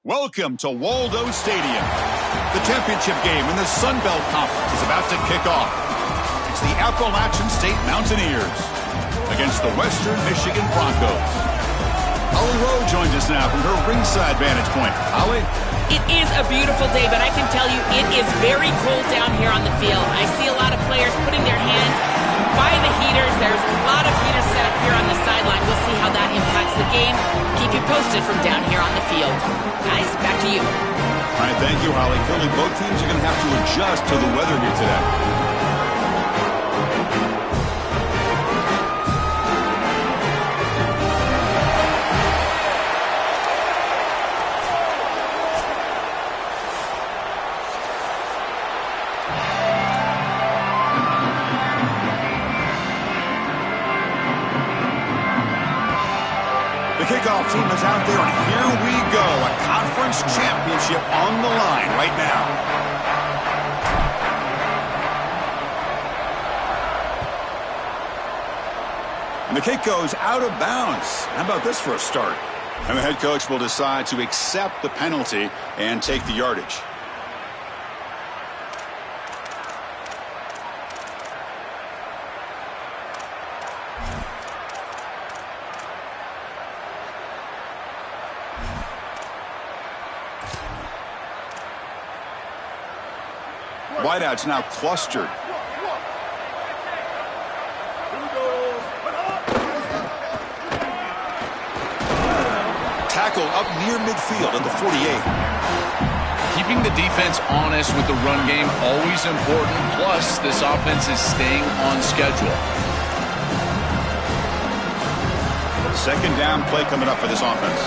Welcome to Waldo Stadium. The championship game in the Sun Belt Conference is about to kick off. It's the Appalachian State Mountaineers against the Western Michigan Broncos. Holly Rowe joins us now from her ringside vantage point. Holly? It is a beautiful day, but I can tell you it is very cold down here on the field. I see a lot of players putting their hands by the heaters. There's a lot of heaters set up here on the sideline. We'll see how that impacts the game. Keep you posted from down here on the field. Guys, back to you. All right, thank you, Holly. Clearly, both teams are going to have to adjust to the weather here today. The kickoff team is out there, and here we go. A conference championship on the line right now. And the kick goes out of bounds. How about this for a start? And the head coach will decide to accept the penalty and take the yardage. Wideouts now clustered. Tackle up near midfield at the 48. Keeping the defense honest with the run game, always important. Plus, this offense is staying on schedule. Second down play coming up for this offense.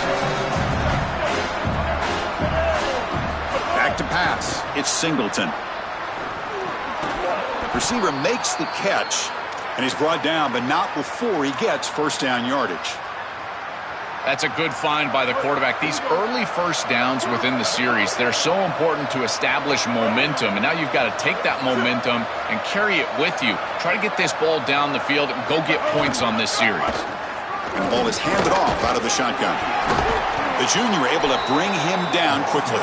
Back to pass. It's Singleton. Receiver makes the catch, and he's brought down, but not before he gets first down yardage. That's a good find by the quarterback. These early first downs within the series, they're so important to establish momentum, and now you've got to take that momentum and carry it with you. Try to get this ball down the field and go get points on this series. And the ball is handed off out of the shotgun. The junior able to bring him down quickly.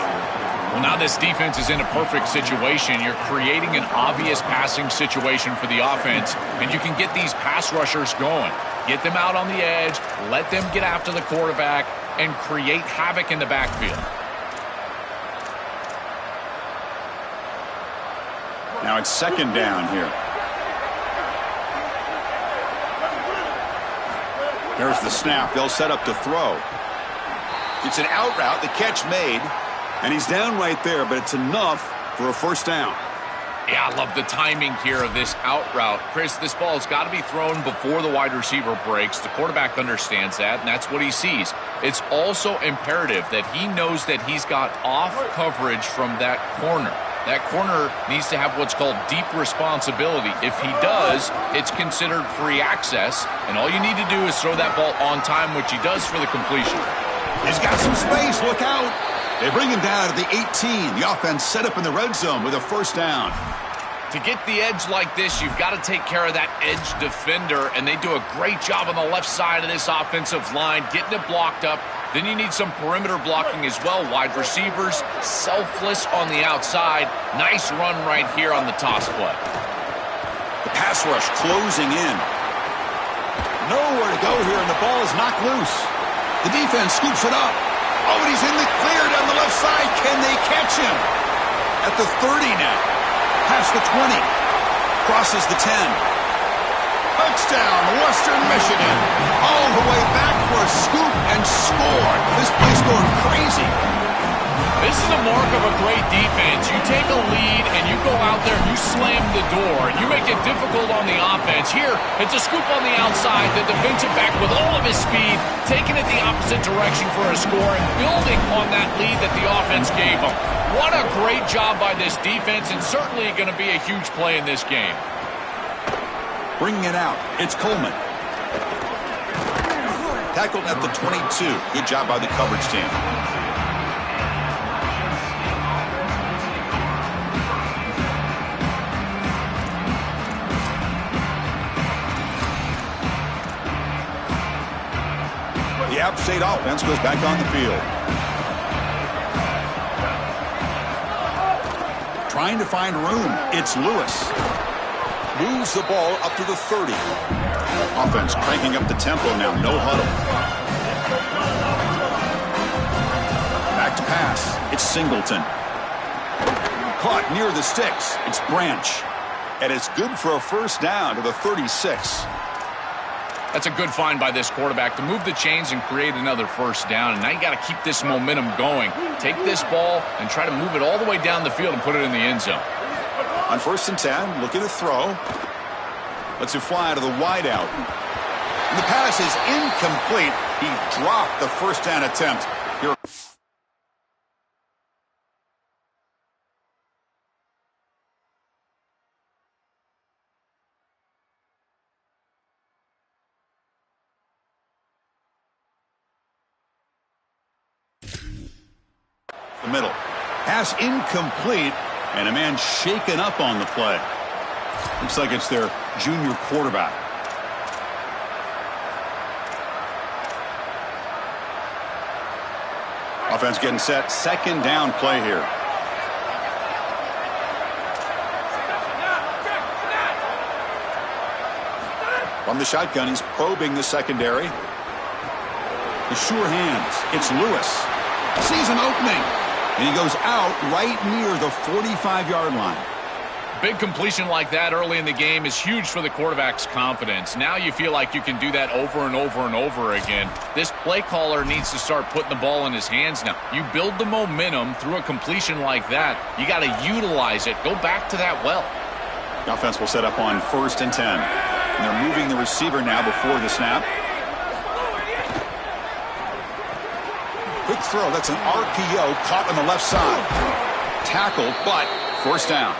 Well, now this defense is in a perfect situation. You're creating an obvious passing situation for the offense, and you can get these pass rushers going. Get them out on the edge, let them get after the quarterback, and create havoc in the backfield. Now it's second down here. There's the snap. They'll set up to throw. It's an out route. The catch made. And he's down right there, but it's enough for a first down. Yeah, I love the timing here of this out route. Chris, this ball's got to be thrown before the wide receiver breaks. The quarterback understands that, and that's what he sees. It's also imperative that he knows that he's got off coverage from that corner. That corner needs to have what's called deep responsibility. If he does, it's considered free access, and all you need to do is throw that ball on time, which he does for the completion. He's got some space. Look out. They bring him down to the 18. The offense set up in the red zone with a first down. To get the edge like this, you've got to take care of that edge defender, and they do a great job on the left side of this offensive line, getting it blocked up. Then you need some perimeter blocking as well. Wide receivers, selfless on the outside. Nice run right here on the toss play. The pass rush closing in. Nowhere to go here, and the ball is knocked loose. The defense scoops it up. Oh, and he's in the clear down the left side. Can they catch him? At the 30 now. Past the 20. Crosses the 10. Touchdown, Western Michigan. All the way back for a scoop and score. This place going crazy. This is a mark of a great defense. You take a lead and you go out there and you slam the door and you make it difficult on the offense. Here, it's a scoop on the outside. The defensive back with all of his speed, taking it the opposite direction for a score and building on that lead that the offense gave him. What a great job by this defense, and certainly going to be a huge play in this game. Bringing it out, it's Coleman. Tackled at the 22. Good job by the coverage team. The App State offense goes back on the field. trying to find room. It's Lewis. Moves the ball up to the 30. Offense cranking up the tempo now. No huddle. Back to pass. It's Singleton. Caught near the sticks. It's Branch. And it's good for a first down to the 36. That's a good find by this quarterback to move the chains and create another first down. And now you got to keep this momentum going. Take this ball and try to move it all the way down the field and put it in the end zone. On 1st and 10, looking to throw. Lets it fly to the wideout. And the pass is incomplete. He dropped the first down attempt. Here. The middle. Pass incomplete, and a man shaken up on the play. Looks like it's their junior quarterback. Offense getting set. 2nd down play here. From the shotgun, he's probing the secondary. The sure hands. It's Lewis. Sees an opening. And he goes out right near the 45-yard line. Big completion like that early in the game is huge for the quarterback's confidence. Now you feel like you can do that over and over and over again. This play caller needs to start putting the ball in his hands now. You build the momentum through a completion like that. You got to utilize it. Go back to that well. The offense will set up on 1st and 10. And they're moving the receiver now before the snap. Quick throw. That's an RPO caught on the left side. Tackled, but first down.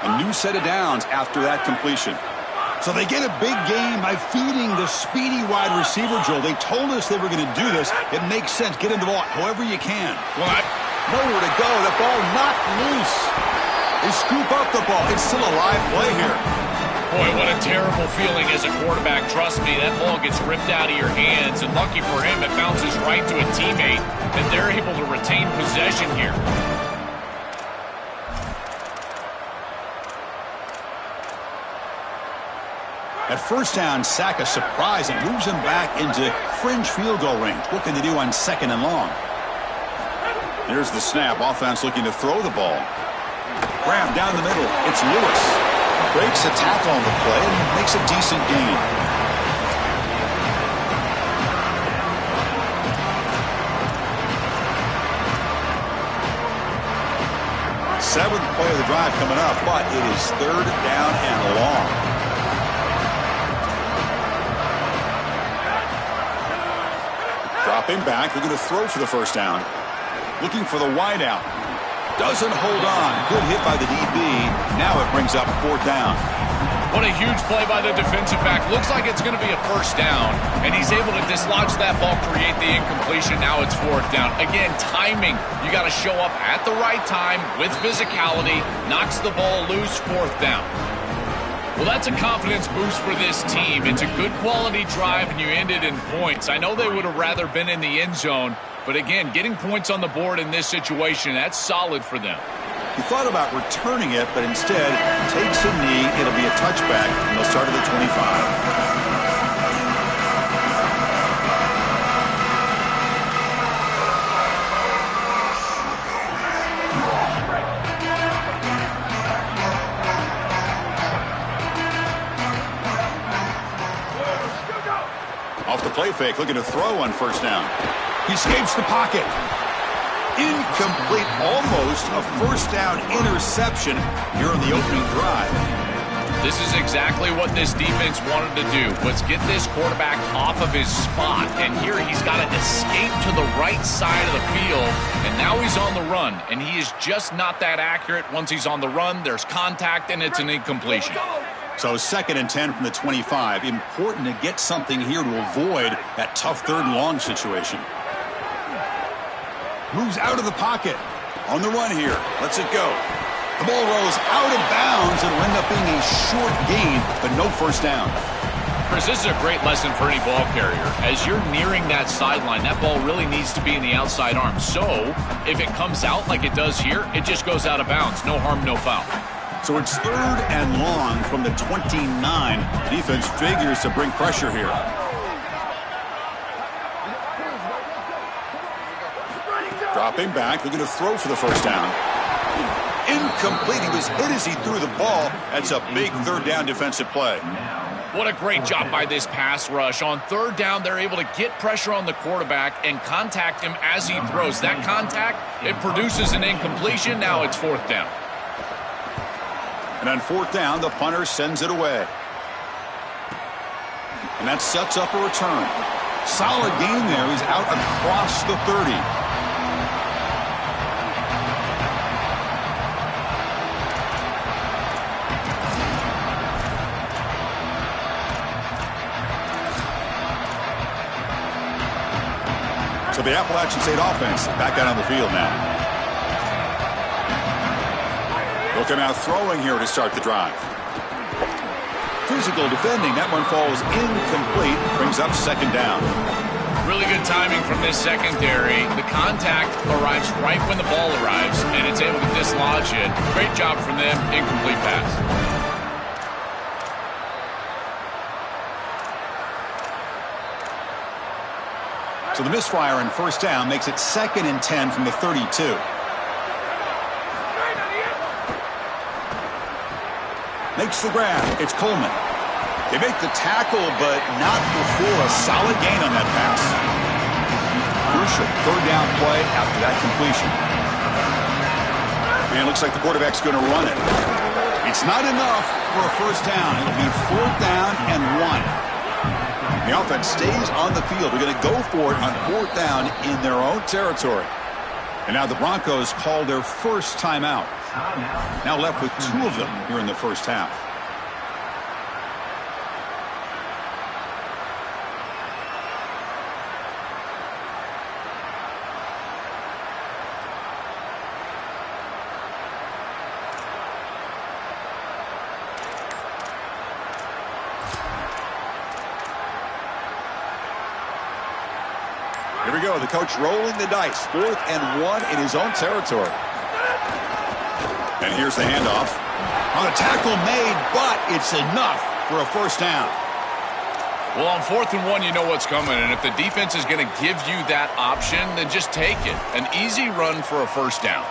A new set of downs after that completion. So they get a big gain by feeding the speedy wide receiver, Joel. They told us they were going to do this. It makes sense. Get him the ball however you can. Nowhere to go. The ball knocked loose. They scoop up the ball. It's still a live play here. Boy, what a terrible feeling as a quarterback. Trust me, that ball gets ripped out of your hands, and lucky for him, it bounces right to a teammate, and they're able to retain possession here. At first down, Saka surprise and moves him back into fringe field goal range. What can they do on 2nd and long? Here's the snap. Offense looking to throw the ball. Grab down the middle. It's Lewis. Breaks a tackle on the play and makes a decent gain. Seventh play of the drive coming up, but it is 3rd down and long. Dropping back, looking to throw for the first down. Looking for the wideout. Doesn't hold on. Good hit by the DB. Now it brings up 4th down. What a huge play by the defensive back. Looks like it's going to be a first down, and he's able to dislodge that ball, create the incompletion. Now it's 4th down. Again, timing. You got to show up at the right time with physicality. Knocks the ball loose, 4th down. Well, that's a confidence boost for this team. It's a good quality drive, and you ended in points. I know they would have rather been in the end zone, but again, getting points on the board in this situation, that's solid for them. He thought about returning it, but instead takes a knee. It'll be a touchback, and they'll start at the 25. Off the play fake, looking to throw on first down. He escapes the pocket. Incomplete, almost a first down interception here on the opening drive. This is exactly what this defense wanted to do. Let's get this quarterback off of his spot. And here he's got to escape to the right side of the field. And now he's on the run. And he is just not that accurate. Once he's on the run, there's contact, and it's an incompletion. So 2nd and 10 from the 25. Important to get something here to avoid that tough 3rd and long situation. Moves out of the pocket. On the run here. Lets it go. The ball rolls out of bounds. It'll end up being a short gain, but no first down. Chris, this is a great lesson for any ball carrier. As you're nearing that sideline, that ball really needs to be in the outside arm. So if it comes out like it does here, it just goes out of bounds. No harm, no foul. So it's 3rd and long from the 29. Defense figures to bring pressure here. Dropping back, looking to throw for the first down. Incomplete. He was hit as he threw the ball. That's a big 3rd down defensive play. What a great job by this pass rush. On 3rd down, they're able to get pressure on the quarterback and contact him as he throws. That contact, it produces an incompletion. Now it's 4th down. And on 4th down, the punter sends it away. And that sets up a return. Solid game there. He's out across the 30. So the Appalachian State offense back out on the field now. They'll come out throwing here to start the drive. Physical defending. That one falls incomplete. Brings up 2nd down. Really good timing from this secondary. The contact arrives right when the ball arrives, and it's able to dislodge it. Great job from them. Incomplete pass. So the misfire on 1st down makes it 2nd and 10 from the 32. Makes the grab. It's Coleman. They make the tackle, but not before a solid gain on that pass. Crucial 3rd down play after that completion. And it looks like the quarterback's going to run it. It's not enough for a 1st down. It'll be 4th down and 1. The offense stays on the field. They're going to go for it on 4th down in their own territory. And now the Broncos call their first timeout. Now left with 2 of them here in the first half. Here we go. The coach rolling the dice. 4th and 1 in his own territory. And here's the handoff. On a tackle made, but it's enough for a 1st down. Well, on 4th and 1, you know what's coming. And if the defense is going to give you that option, then just take it. An easy run for a 1st down.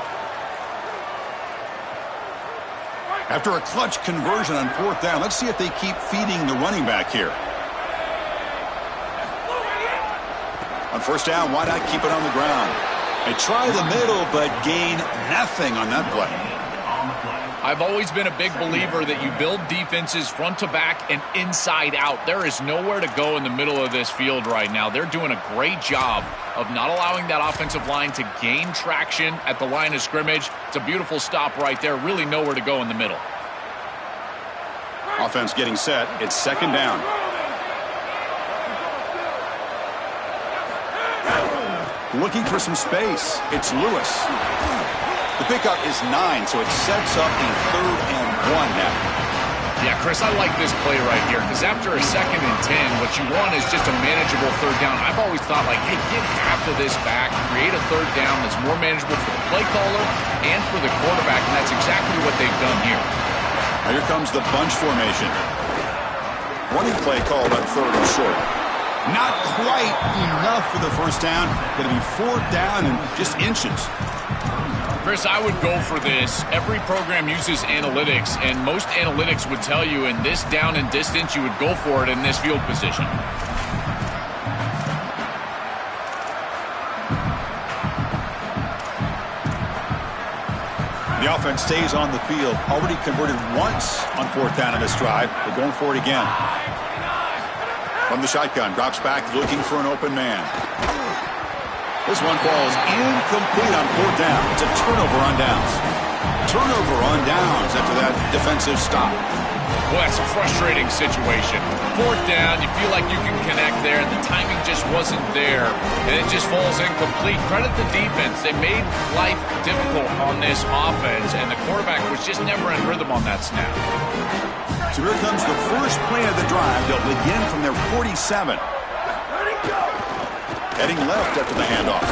After a clutch conversion on 4th down, let's see if they keep feeding the running back here. On 1st down, why not keep it on the ground? They try the middle, but gain nothing on that play. I've always been a big believer that you build defenses front to back and inside out. There is nowhere to go in the middle of this field right now. They're doing a great job of not allowing that offensive line to gain traction at the line of scrimmage. It's a beautiful stop right there. Really nowhere to go in the middle. Offense getting set. It's 2nd down. Looking for some space. It's Lewis. The pickup is 9, so it sets up a 3rd and 1 now. Yeah, Chris, I like this play right here because after a 2nd and 10, what you want is just a manageable 3rd down. I've always thought, like, hey, get half of this back, create a 3rd down that's more manageable for the play caller and for the quarterback, and that's exactly what they've done here. Now here comes the bunch formation. Running play called on 3rd and short. Not quite enough for the 1st down. Going to be 4th down and just inches. Chris, I would go for this. Every program uses analytics, and most analytics would tell you in this down and distance, you would go for it in this field position. The offense stays on the field. Already converted once on 4th down in this drive. They're going for it again. From the shotgun, drops back, looking for an open man. This one falls incomplete on 4th down. It's a turnover on downs. Turnover on downs after that defensive stop. Well, that's a frustrating situation. 4th down, you feel like you can connect there, and the timing just wasn't there, and it just falls incomplete. Credit the defense. They made life difficult on this offense, and the quarterback was just never in rhythm on that snap. So here comes the first play of the drive. They'll begin from their 47. Heading left after the handoff.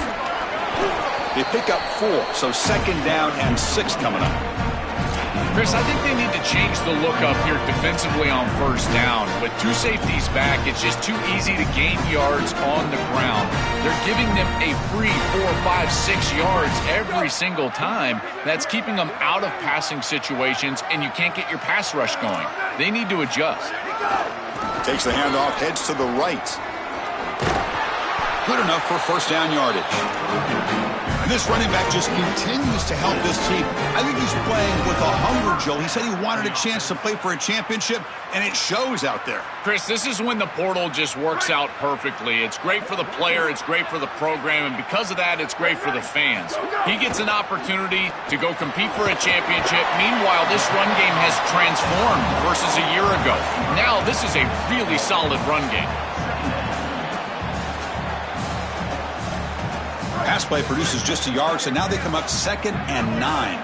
They pick up 4, so second down and 6 coming up. Chris, I think they need to change the look up here defensively on first down. With 2 safeties back, it's just too easy to gain yards on the ground. They're giving them a free 4, 5, 6 yards every single time. That's keeping them out of passing situations, and you can't get your pass rush going. They need to adjust. Takes the handoff, heads to the right. Good enough for first down yardage. And this running back just continues to help this team. I think he's playing with a hunger, Joe. He said he wanted a chance to play for a championship, and it shows out there. Chris, this is when the portal just works out perfectly. It's great for the player, it's great for the program, and because of that, it's great for the fans. He gets an opportunity to go compete for a championship. Meanwhile, this run game has transformed versus a year ago. Now, this is a really solid run game. Pass play produces just a yard, so now they come up second and 9.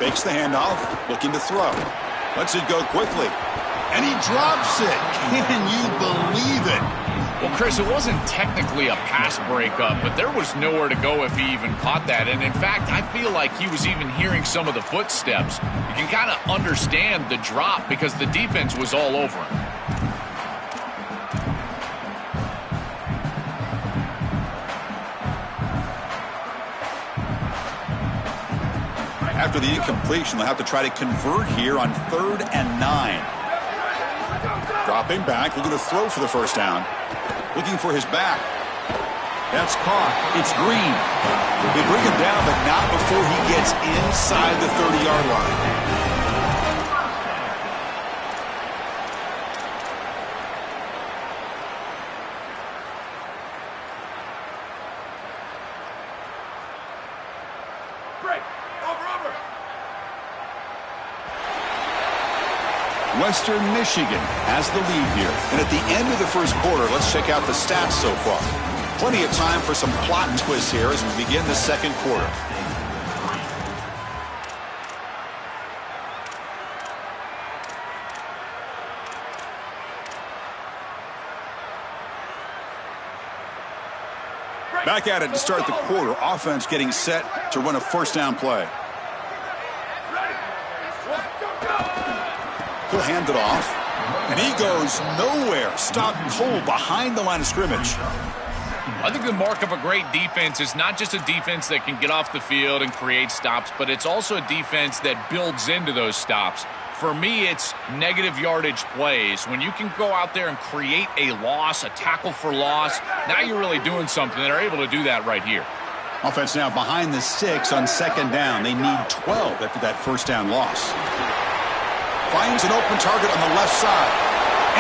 Fakes the handoff, looking to throw. Lets it go quickly. And he drops it. Can you believe it? Well, Chris, it wasn't technically a pass breakup, but there was nowhere to go if he even caught that. And in fact, I feel like he was even hearing some of the footsteps. You can kind of understand the drop because the defense was all over him. After the incompletion, they'll have to try to convert here on 3rd and 9. Dropping back, looking to throw for the first down. Looking for his back. That's caught. It's Green. They bring him down, but not before he gets inside the 30-yard line. Western Michigan has the lead here. And at the end of the first quarter, let's check out the stats so far. Plenty of time for some plot twists here as we begin the second quarter. Back at it to start the quarter. Offense getting set to run a first down play. He'll hand it off, and he goes nowhere. Stopped cold behind the line of scrimmage. I think the mark of a great defense is not just a defense that can get off the field and create stops, but it's also a defense that builds into those stops. For me, it's negative yardage plays. When you can go out there and create a loss, a tackle for loss, now you're really doing something. They're able to do that right here. Offense now behind the 6 on second down. They need 12 after that first down loss. Finds an open target on the left side.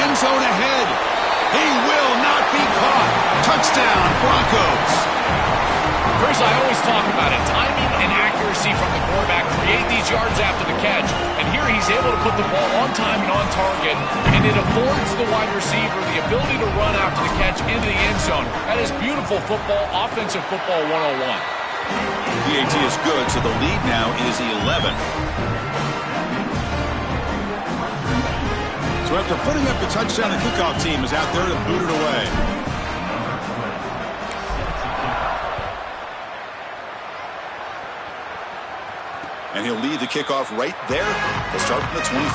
End zone ahead. He will not be caught. Touchdown, Broncos. Chris, I always talk about it. Timing and accuracy from the quarterback create these yards after the catch. And here he's able to put the ball on time and on target. And it affords the wide receiver the ability to run after the catch into the end zone. That is beautiful football, offensive football 101. PAT is good, so the lead now is 11. So after putting up the touchdown, the kickoff team is out there to boot it away. And he'll lead the kickoff right there. He'll start from the 25.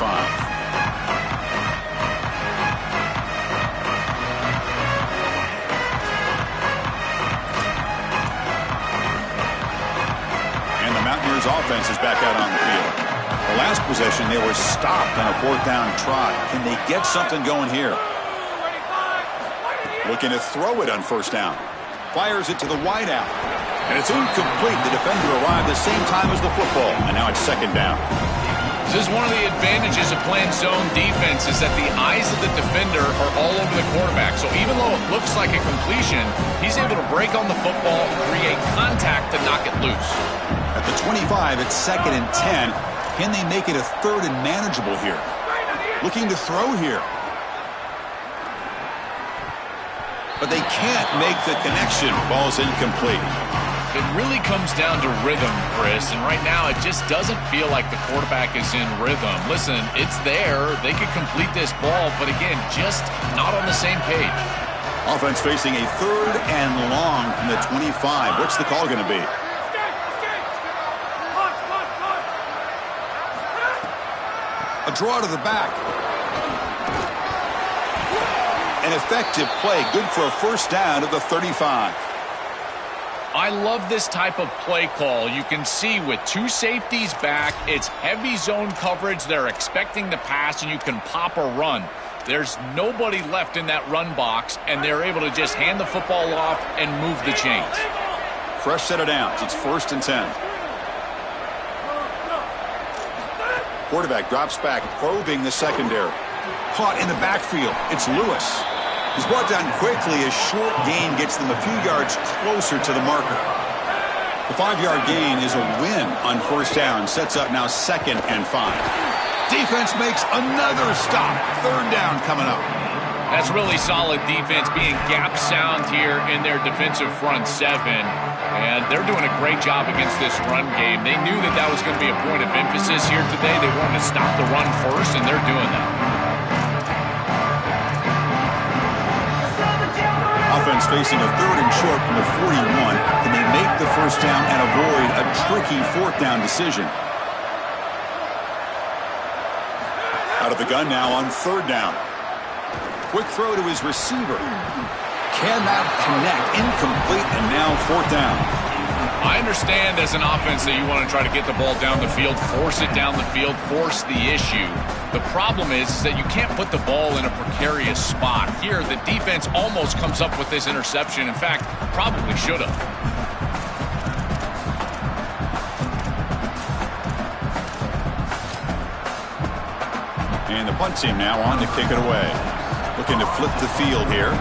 And the Mountaineers offense is back out on the field. The last possession, they were stopped on a 4th down try. Can they get something going here? Looking to throw it on first down. Fires it to the wideout. And it's incomplete. The defender arrived the same time as the football. And now it's second down. This is one of the advantages of playing zone defense is that the eyes of the defender are all over the quarterback. So even though it looks like a completion, he's able to break on the football, create contact to knock it loose. At the 25, it's second and 10. Can they make it a 3rd and manageable here? Looking to throw here. but they can't make the connection. Ball's incomplete. It really comes down to rhythm, Chris, and right now it just doesn't feel like the quarterback is in rhythm. Listen, it's there. They could complete this ball, but again, just not on the same page. Offense facing a 3rd and long from the 25. What's the call going to be? A draw to the back. An effective play, good for a first down at the 35. I love this type of play call. You can see with 2 safeties back, it's heavy zone coverage. They're expecting the pass, and you can pop or run. There's nobody left in that run box, and they're able to just hand the football off and move the chains. Fresh set of downs. It's 1st and 10. Quarterback drops back, probing the secondary. Caught in the backfield. It's Lewis. He's brought down quickly as short gain gets them a few yards closer to the marker. The 5-yard gain is a win on first down. Sets up now 2nd and 5. Defense makes another stop. 3rd down coming up. That's really solid defense, being gap sound here in their defensive front 7. And they're doing a great job against this run game. They knew that that was going to be a point of emphasis here today. They wanted to stop the run first, and they're doing that. Offense facing a 3rd and short from the 41. Can they make the first down and avoid a tricky 4th down decision? Out of the gun now on 3rd down. Quick throw to his receiver. Cannot connect. Incomplete, and now 4th down. I understand as an offense that you want to try to get the ball down the field, force it down the field, force the issue. The problem is that you can't put the ball in a precarious spot. Here, the defense almost comes up with this interception. In fact, probably should have. And the punt team now on to kick it away. Looking to flip the field here.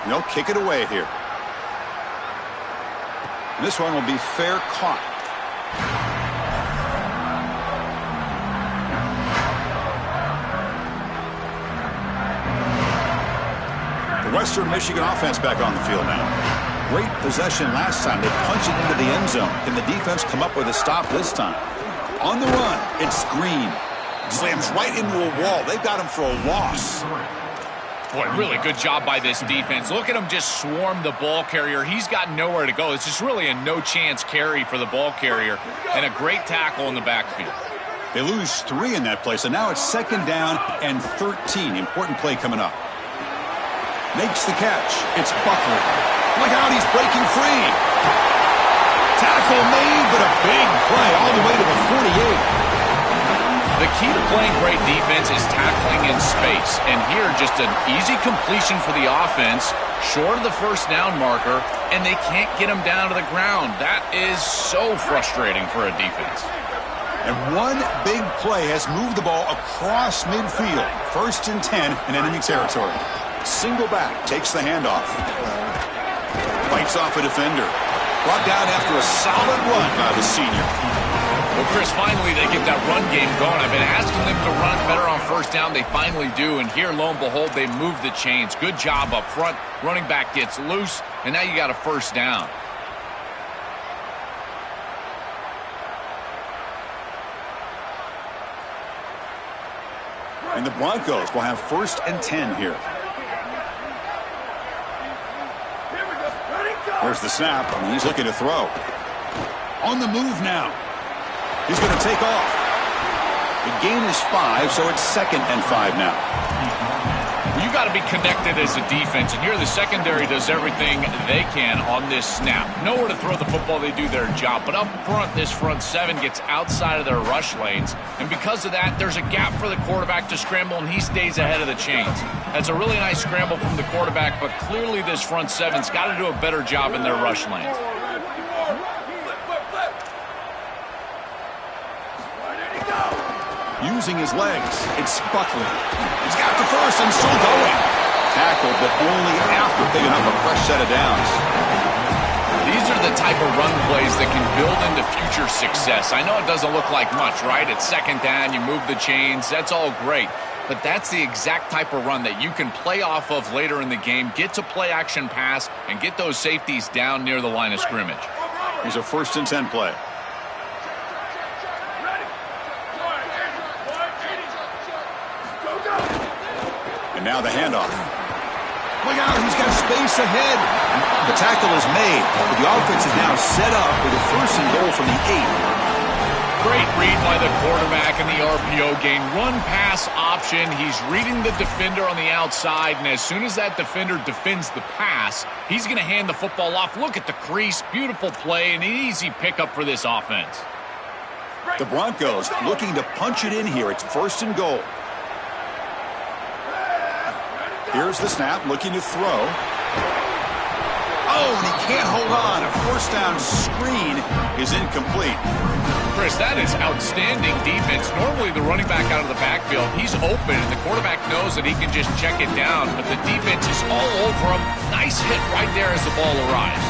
They'll kick it away here. And this one will be fair caught. The Western Michigan offense back on the field now. Great possession last time. They punched it into the end zone. Can the defense come up with a stop this time? On the run, it's Green. Slams right into a wall. They've got him for a loss. Boy, really good job by this defense. Look at him just swarm the ball carrier. He's got nowhere to go. It's just really a no-chance carry for the ball carrier, and a great tackle in the backfield. They lose 3 in that play, so now it's 2nd down and 13. Important play coming up. Makes the catch. It's Buckley. Look out, he's breaking free. Tackle made, but a big play all the way to the 48. The key to playing great defense is tackling in space. And here, just an easy completion for the offense, short of the first down marker, and they can't get him down to the ground. That is so frustrating for a defense. And one big play has moved the ball across midfield. 1st and 10 in enemy territory. Single back, takes the handoff. Fights off a defender. Brought down after a solid run by the senior. Well, Chris, finally they get that run game going. I've been asking them to run better on first down. They finally do, and here, lo and behold, they move the chains. Good job up front. Running back gets loose, and now you got a first down. And the Broncos will have 1st and 10 here. There's the snap, and he's looking to throw. On the move now. He's going to take off. The gain is 5, so it's 2nd and 5 now. You got to be connected as a defense, and here the secondary does everything they can on this snap. Nowhere to throw the football, they do their job. But up front, this front 7 gets outside of their rush lanes, and because of that, there's a gap for the quarterback to scramble, and he stays ahead of the chains. That's a really nice scramble from the quarterback, but clearly this front 7's got to do a better job in their rush lanes. Using his legs, it's Buckley. He's got the first and still going. Tackled, but only after picking up a fresh set of downs. These are the type of run plays that can build into future success. I know it doesn't look like much, right? It's 2nd down, you move the chains, that's all great. but that's the exact type of run that you can play off of later in the game, get to play action pass, and get those safeties down near the line of scrimmage. Here's a 1st and 10 play. And now the handoff. Look out, he's got space ahead. The tackle is made, but the offense is now set up with a 1st and goal from the 8. Great read by the quarterback in the RPO game. Run-pass option. He's reading the defender on the outside, and as soon as that defender defends the pass, he's going to hand the football off. Look at the crease. Beautiful play and an easy pickup for this offense. The Broncos looking to punch it in here. It's 1st and goal. Here's the snap, looking to throw. Oh, and he can't hold on. A 1st down screen is incomplete. Chris, that is outstanding defense. Normally the running back out of the backfield, he's open, and the quarterback knows that he can just check it down, but the defense is all over him. Nice hit right there as the ball arrives.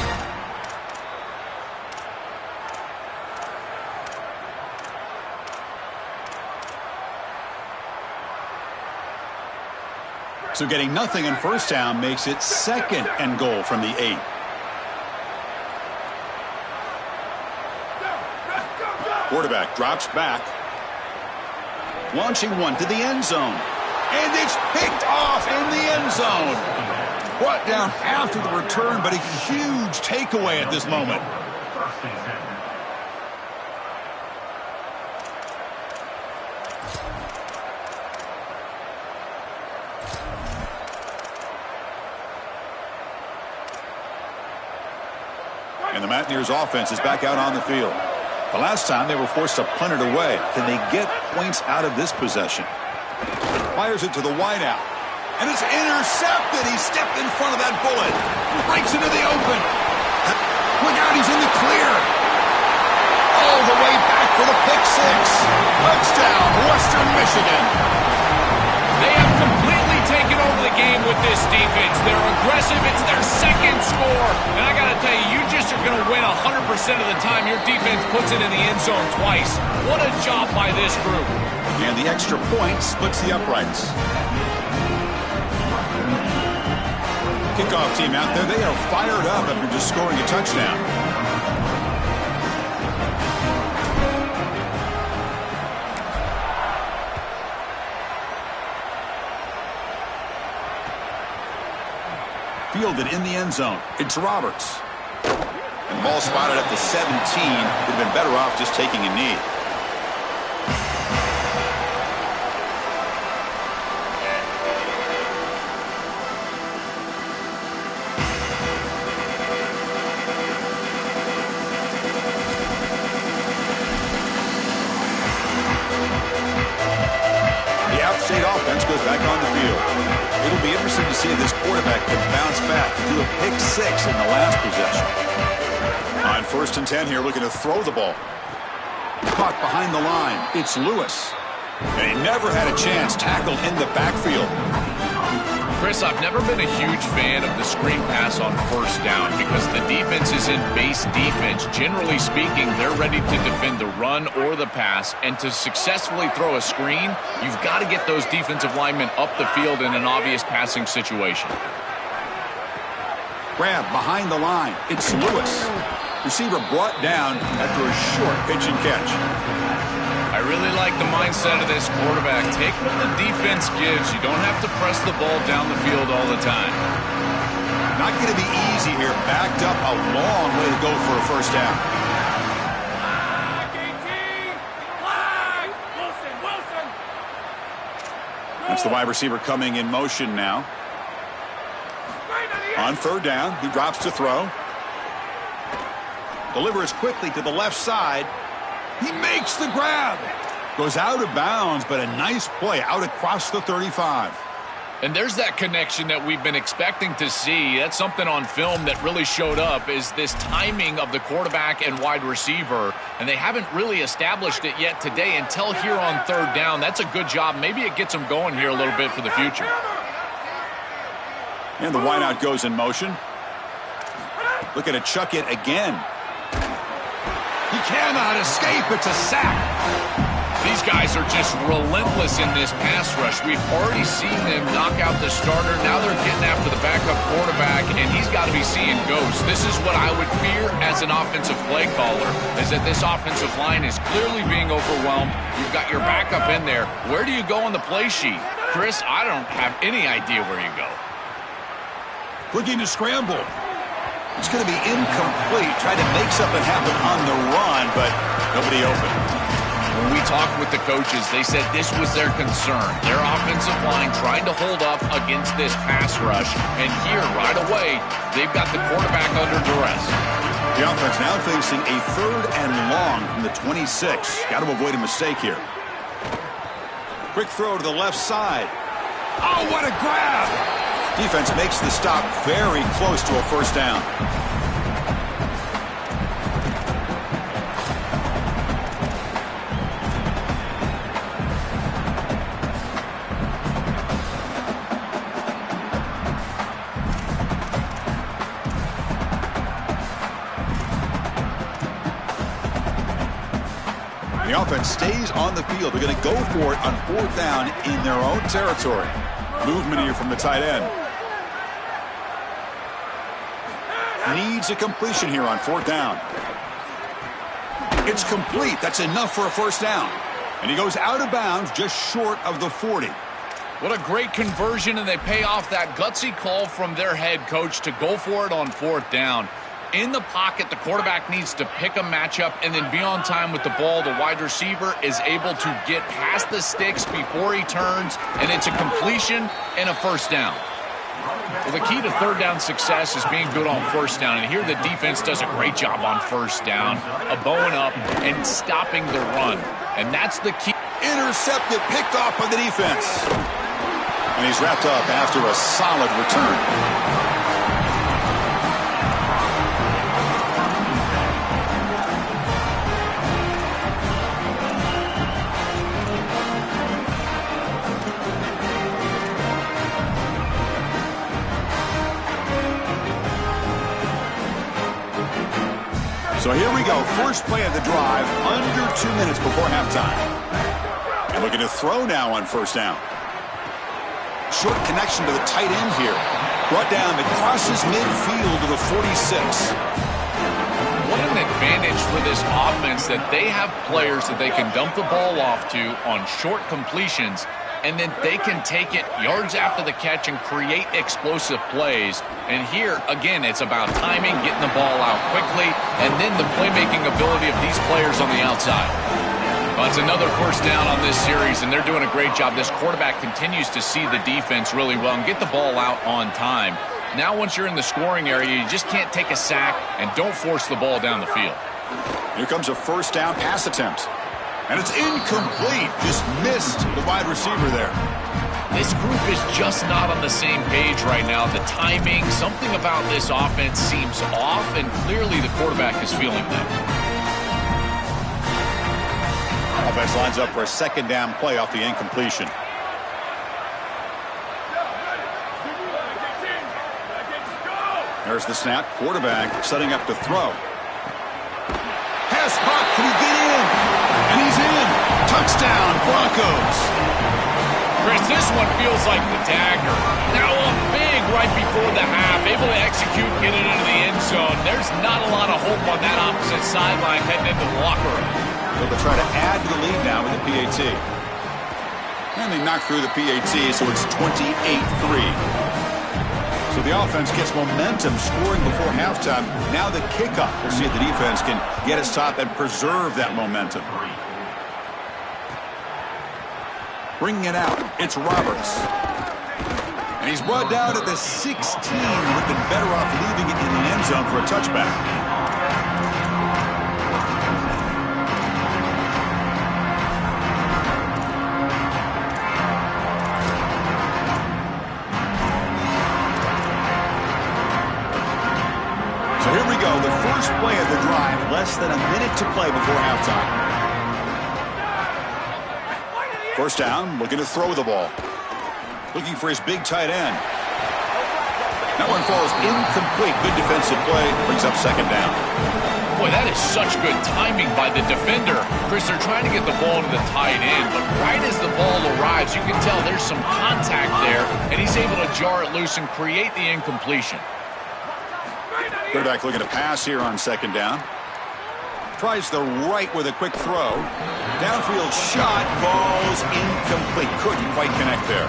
So getting nothing on 1st down makes it 2nd and goal from the 8. Quarterback drops back. Launching one to the end zone. And it's picked off in the end zone. Brought down after the return, but a huge takeaway at this moment. And the Mountaineers offense is back out on the field. The last time they were forced to punt it away. Can they get points out of this possession? Fires it to the wideout. And it's intercepted. He stepped in front of that bullet. Breaks into the open. Look out, he's in the clear. All the way back for the pick 6. Touchdown, Western Michigan. They have completely taken over the game with this defense. They're aggressive. It's their 2nd score. And I got to tell you, you just are going to win 100% of the time your defense puts it in the end zone twice. What a job by this group. And the extra point splits the uprights. Kickoff team out there, they are fired up after just scoring a touchdown. Fielded in the end zone. It's Roberts. And the ball spotted at the 17. Would have been better off just taking a knee. The out-state offense goes back on the field. It'll be interesting to see if this quarterback can bounce back to do a pick 6 in the last possession. On 1st and 10 here, looking to throw the ball. Caught behind the line. It's Lewis. And he never had a chance tackled in the backfield. Chris, I've never been a huge fan of the screen pass on 1st down because the defense is in base defense. Generally speaking, they're ready to defend the run or the pass, and to successfully throw a screen, you've got to get those defensive linemen up the field in an obvious passing situation. Grab behind the line. It's Lewis. Receiver brought down after a short pitch and catch. I really like the mindset of this quarterback. Take what the defense gives. You don't have to press the ball down the field all the time. Not going to be easy here. Backed up a long way to go for a 1st down. That's the wide receiver coming in motion now. On 3rd down, he drops to throw. Delivers quickly to the left side. He makes the grab. Goes out of bounds, but a nice play out across the 35. And there's that connection that we've been expecting to see. That's something on film that really showed up, is this timing of the quarterback and wide receiver. And they haven't really established it yet today until here on 3rd down. That's a good job. Maybe it gets them going here a little bit for the future. And the wideout goes in motion. Looking to chuck it again. He cannot escape. It's a sack. These guys are just relentless in this pass rush. We've already seen them knock out the starter. Now they're getting after the backup quarterback, and he's got to be seeing ghosts. This is what I would fear as an offensive play caller, is that this offensive line is clearly being overwhelmed. You've got your backup in there. Where do you go on the play sheet? Chris, I don't have any idea where you go. Looking to scramble. It's going to be incomplete. Tried to make something happen on the run, but nobody open. When we talked with the coaches, they said this was their concern. Their offensive line trying to hold up against this pass rush. And here, right away, they've got the quarterback under duress. The offense now facing a 3rd and long from the 26. Got to avoid a mistake here. Quick throw to the left side. Oh, what a grab! Defense makes the stop very close to a first down. The offense stays on the field. They're going to go for it on 4th down in their own territory. Movement here from the tight end. Needs a completion here on 4th down. It's complete. That's enough for a first down. And he goes out of bounds just short of the 40. What a great conversion, and they pay off that gutsy call from their head coach to go for it on 4th down. In the pocket, the quarterback needs to pick a matchup and then be on time with the ball. The wide receiver is able to get past the sticks before he turns, and it's a completion and a first down. Well, the key to 3rd down success is being good on 1st down, and here the defense does a great job on 1st down, bowing up and stopping the run, and that's the key. Intercepted, picked off by the defense. And he's wrapped up after a solid return. So here we go, first play of the drive, under 2 minutes before halftime. And looking to throw now on 1st down. Short connection to the tight end here. Brought down, it crosses midfield to the 46. What an advantage for this offense that they have players that they can dump the ball off to on short completions, and then they can take it yards after the catch and create explosive plays. And here, again, it's about timing, getting the ball out quickly, and then the playmaking ability of these players on the outside. Well, it's another first down on this series, and they're doing a great job. This quarterback continues to see the defense really well and get the ball out on time. Now, once you're in the scoring area, you just can't take a sack and don't force the ball down the field. Here comes a first down pass attempt. And it's incomplete. Just missed the wide receiver there. This group is just not on the same page right now. The timing, something about this offense seems off, and clearly the quarterback is feeling that. Offense lines up for a 2nd down play off the incompletion. There's the snap. Quarterback setting up to throw. Pass caught. Can he get in? And he's in. Touchdown, Broncos. Chris, this one feels like the dagger. Now up big right before the half, able to execute, get it into the end zone. There's not a lot of hope on that opposite sideline heading into the locker room. They'll try to add to the lead now with the PAT. And they knock through the PAT, so it's 28-3. So the offense gets momentum, scoring before halftime. Now the kickoff. We'll see if the defense can get a stop and preserve that momentum. Bringing it out, it's Roberts. And he's brought down at the 16. Would have been better off leaving it in the end zone for a touchback. So here we go, the first play of the drive, less than a minute to play before halftime. First down, looking to throw the ball. Looking for his big tight end. That one falls incomplete. Good defensive play, brings up 2nd down. Boy, that is such good timing by the defender. Chris, they're trying to get the ball to the tight end, but right as the ball arrives, you can tell there's some contact there, and he's able to jar it loose and create the incompletion. Quarterback looking to pass here on second down. Tries the right with a quick throw. Downfield shot, falls incomplete. Couldn't quite connect there.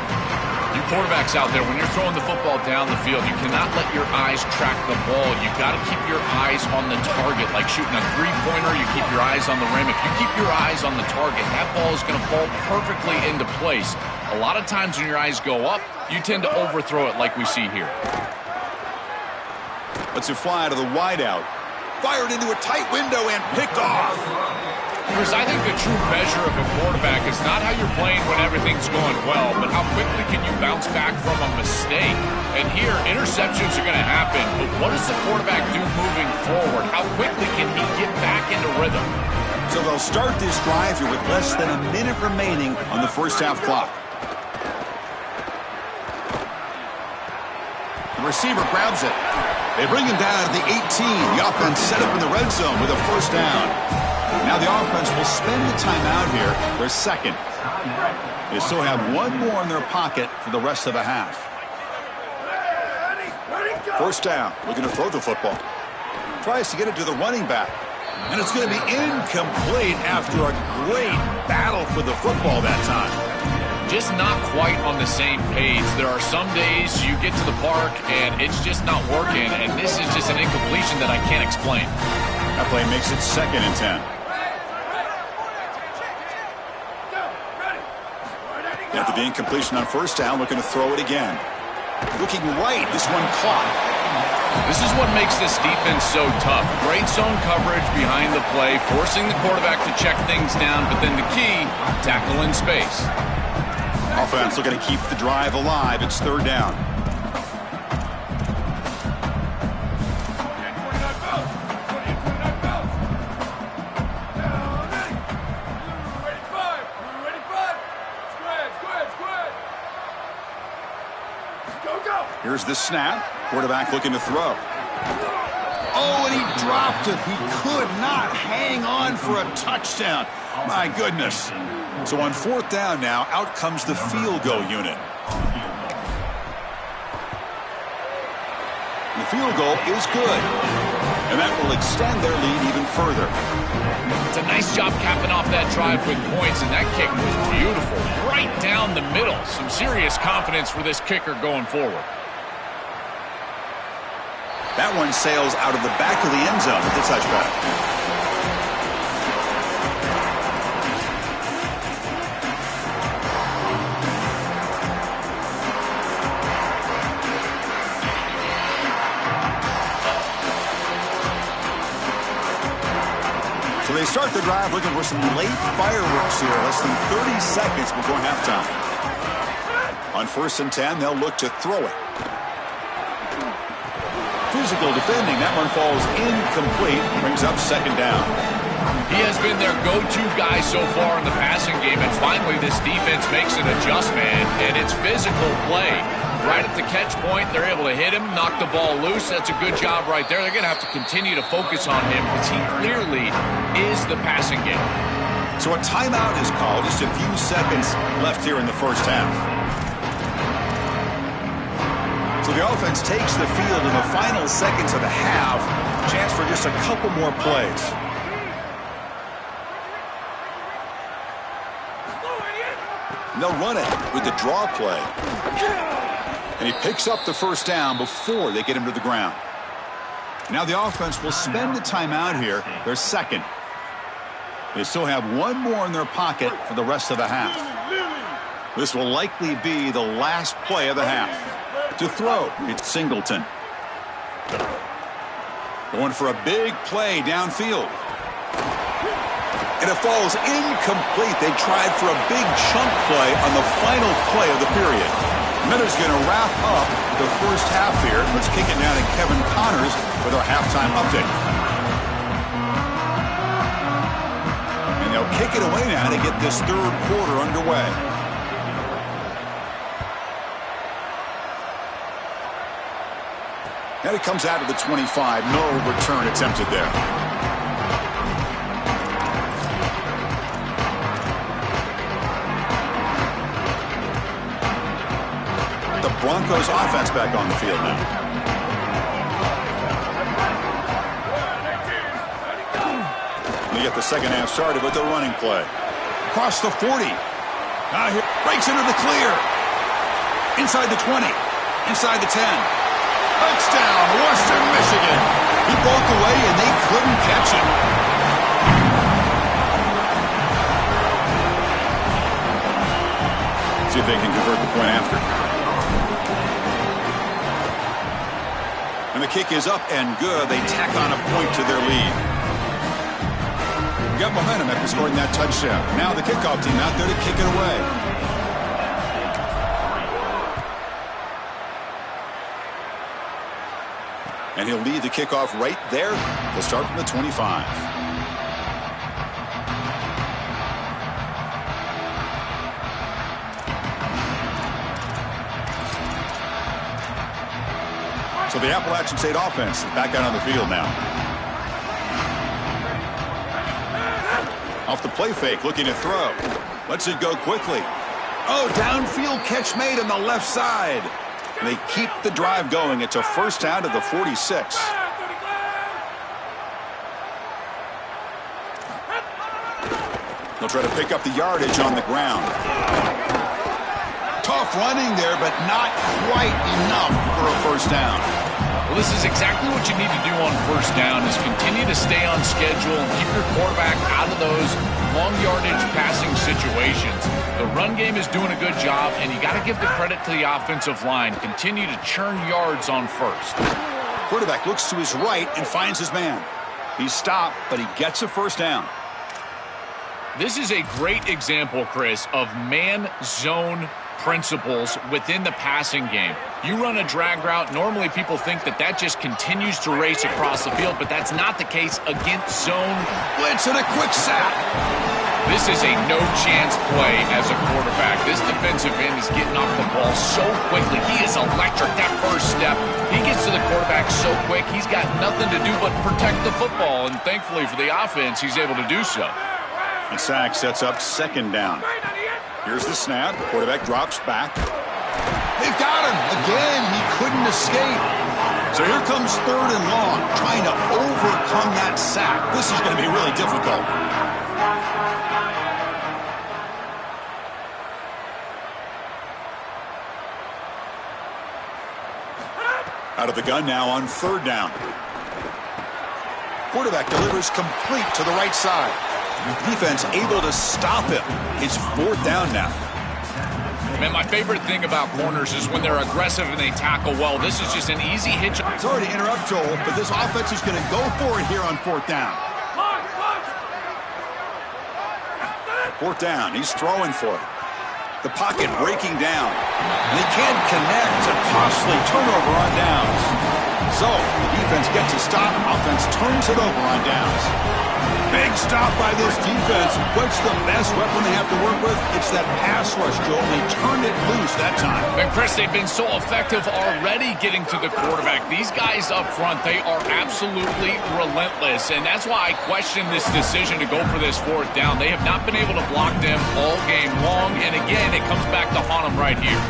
You quarterbacks out there, when you're throwing the football down the field, you cannot let your eyes track the ball. You've got to keep your eyes on the target. Like shooting a three-pointer, you keep your eyes on the rim. If you keep your eyes on the target, that ball is going to fall perfectly into place. A lot of times when your eyes go up, you tend to overthrow it like we see here. Let's it fly to the wideout. Fired into a tight window and picked off. Chris, I think the true measure of a quarterback is not how you're playing when everything's going well, but how quickly can you bounce back from a mistake. And here, interceptions are going to happen, but what does the quarterback do moving forward? How quickly can he get back into rhythm? So they'll start this drive here with less than a minute remaining on the first half clock. The receiver grabs it. They bring him down to the 18. The offense set up in the red zone with a first down. Now the offense will spend the timeout here. Their second. They still have one more in their pocket for the rest of the half. First down. Looking to throw the football. Tries to get it to the running back. And it's going to be incomplete after a great battle for the football that time. Just not quite on the same page. There are some days you get to the park and it's just not working, and this is just an incompletion that I can't explain. That play makes it 2nd and 10. After the incompletion on first down, looking to throw it again. Looking right, this one caught. This is what makes this defense so tough. Great zone coverage behind the play, forcing the quarterback to check things down, but then the key, tackle in space. Offense looking to keep the drive alive. It's 3rd down. Here's the snap. Quarterback looking to throw. Oh, and he dropped it. He could not hang on for a touchdown. My goodness. So on 4th down now, out comes the field goal unit. The field goal is good. And that will extend their lead even further. It's a nice job capping off that drive with points, and that kick was beautiful. Right down the middle. Some serious confidence for this kicker going forward. That one sails out of the back of the end zone with the touchback. So they start the drive looking for some late fireworks here, less than 30 seconds before halftime. On 1st and 10, they'll look to throw it. Physical defending, that one falls incomplete, brings up 2nd down. He has been their go-to guy so far in the passing game, and finally this defense makes an adjustment, and it's physical play. Right at the catch point, they're able to hit him, knock the ball loose. That's a good job right there. They're going to have to continue to focus on him because he clearly is the passing game. So a timeout is called, just a few seconds left here in the first half. So the offense takes the field in the final seconds of the half. Chance for just a couple more plays. And they'll run it with the draw play. And he picks up the first down before they get him to the ground. Now the offense will spend the timeout here, their second. They still have one more in their pocket for the rest of the half. This will likely be the last play of the half. To throw, it's Singleton. Going for a big play downfield. And it falls incomplete. They tried for a big chunk play on the final play of the period. Miller's going to wrap up the first half here. Let's kick it down to Kevin Connors with our halftime update. And they'll kick it away now to get this 3rd quarter underway. And it comes out to the 25. No return attempted there. Broncos offense back on the field now. They get the second half started with the running play. Across the 40. Now here, breaks into the clear. Inside the 20. Inside the 10. Touchdown, Western Michigan. He broke away and they couldn't catch him. See if they can convert the point after. And the kick is up and good. They tack on a point to their lead. Got momentum after scoring that touchdown. Now the kickoff team out there to kick it away. And he'll lead the kickoff right there. They'll start from the 25. So the Appalachian State offense is back out on the field now. Off the play fake, looking to throw. Lets it go quickly. Oh, downfield catch made on the left side. And they keep the drive going. It's a first down to the 46. They'll try to pick up the yardage on the ground. Tough running there, but not quite enough for a first down. Well, this is exactly what you need to do on first down is continue to stay on schedule and keep your quarterback out of those long yardage passing situations. The run game is doing a good job, and you got to give the credit to the offensive line. Continue to churn yards on first. Quarterback looks to his right and finds his man. He's stopped, but he gets a first down. This is a great example, Chris, of man-zone principles within the passing game. You run a drag route, normally people think that that just continues to race across the field, but that's not the case against zone. Blitz and a quick sack. This is a no-chance play as a quarterback. This defensive end is getting off the ball so quickly. He is electric, that first step. He gets to the quarterback so quick, he's got nothing to do but protect the football, and thankfully for the offense, he's able to do so. The sack sets up second down. Here's the snap. Quarterback drops back. They've got him. Again, he couldn't escape. So here comes third and long, trying to overcome that sack. This is going to be really difficult. Out of the gun now on third down. Quarterback delivers complete to the right side. Defense able to stop him. It's fourth down now. Man, my favorite thing about corners is when they're aggressive and they tackle well. This is just an easy hitch. Sorry to interrupt, Joel, but this offense is going to go for it here on fourth down. Fourth down. He's throwing for it. The pocket breaking down. And they can't connect. A costly turnover on downs. So the defense gets a stop. Offense turns it over on downs. Big stop by this defense. What's the best weapon they have to work with? It's that pass rush, Joel. They turned it loose that time. And Chris, they've been so effective already getting to the quarterback. These guys up front, they are absolutely relentless. And that's why I question this decision to go for this fourth down. They have not been able to block them all game long. And again, it comes back to haunt them right here.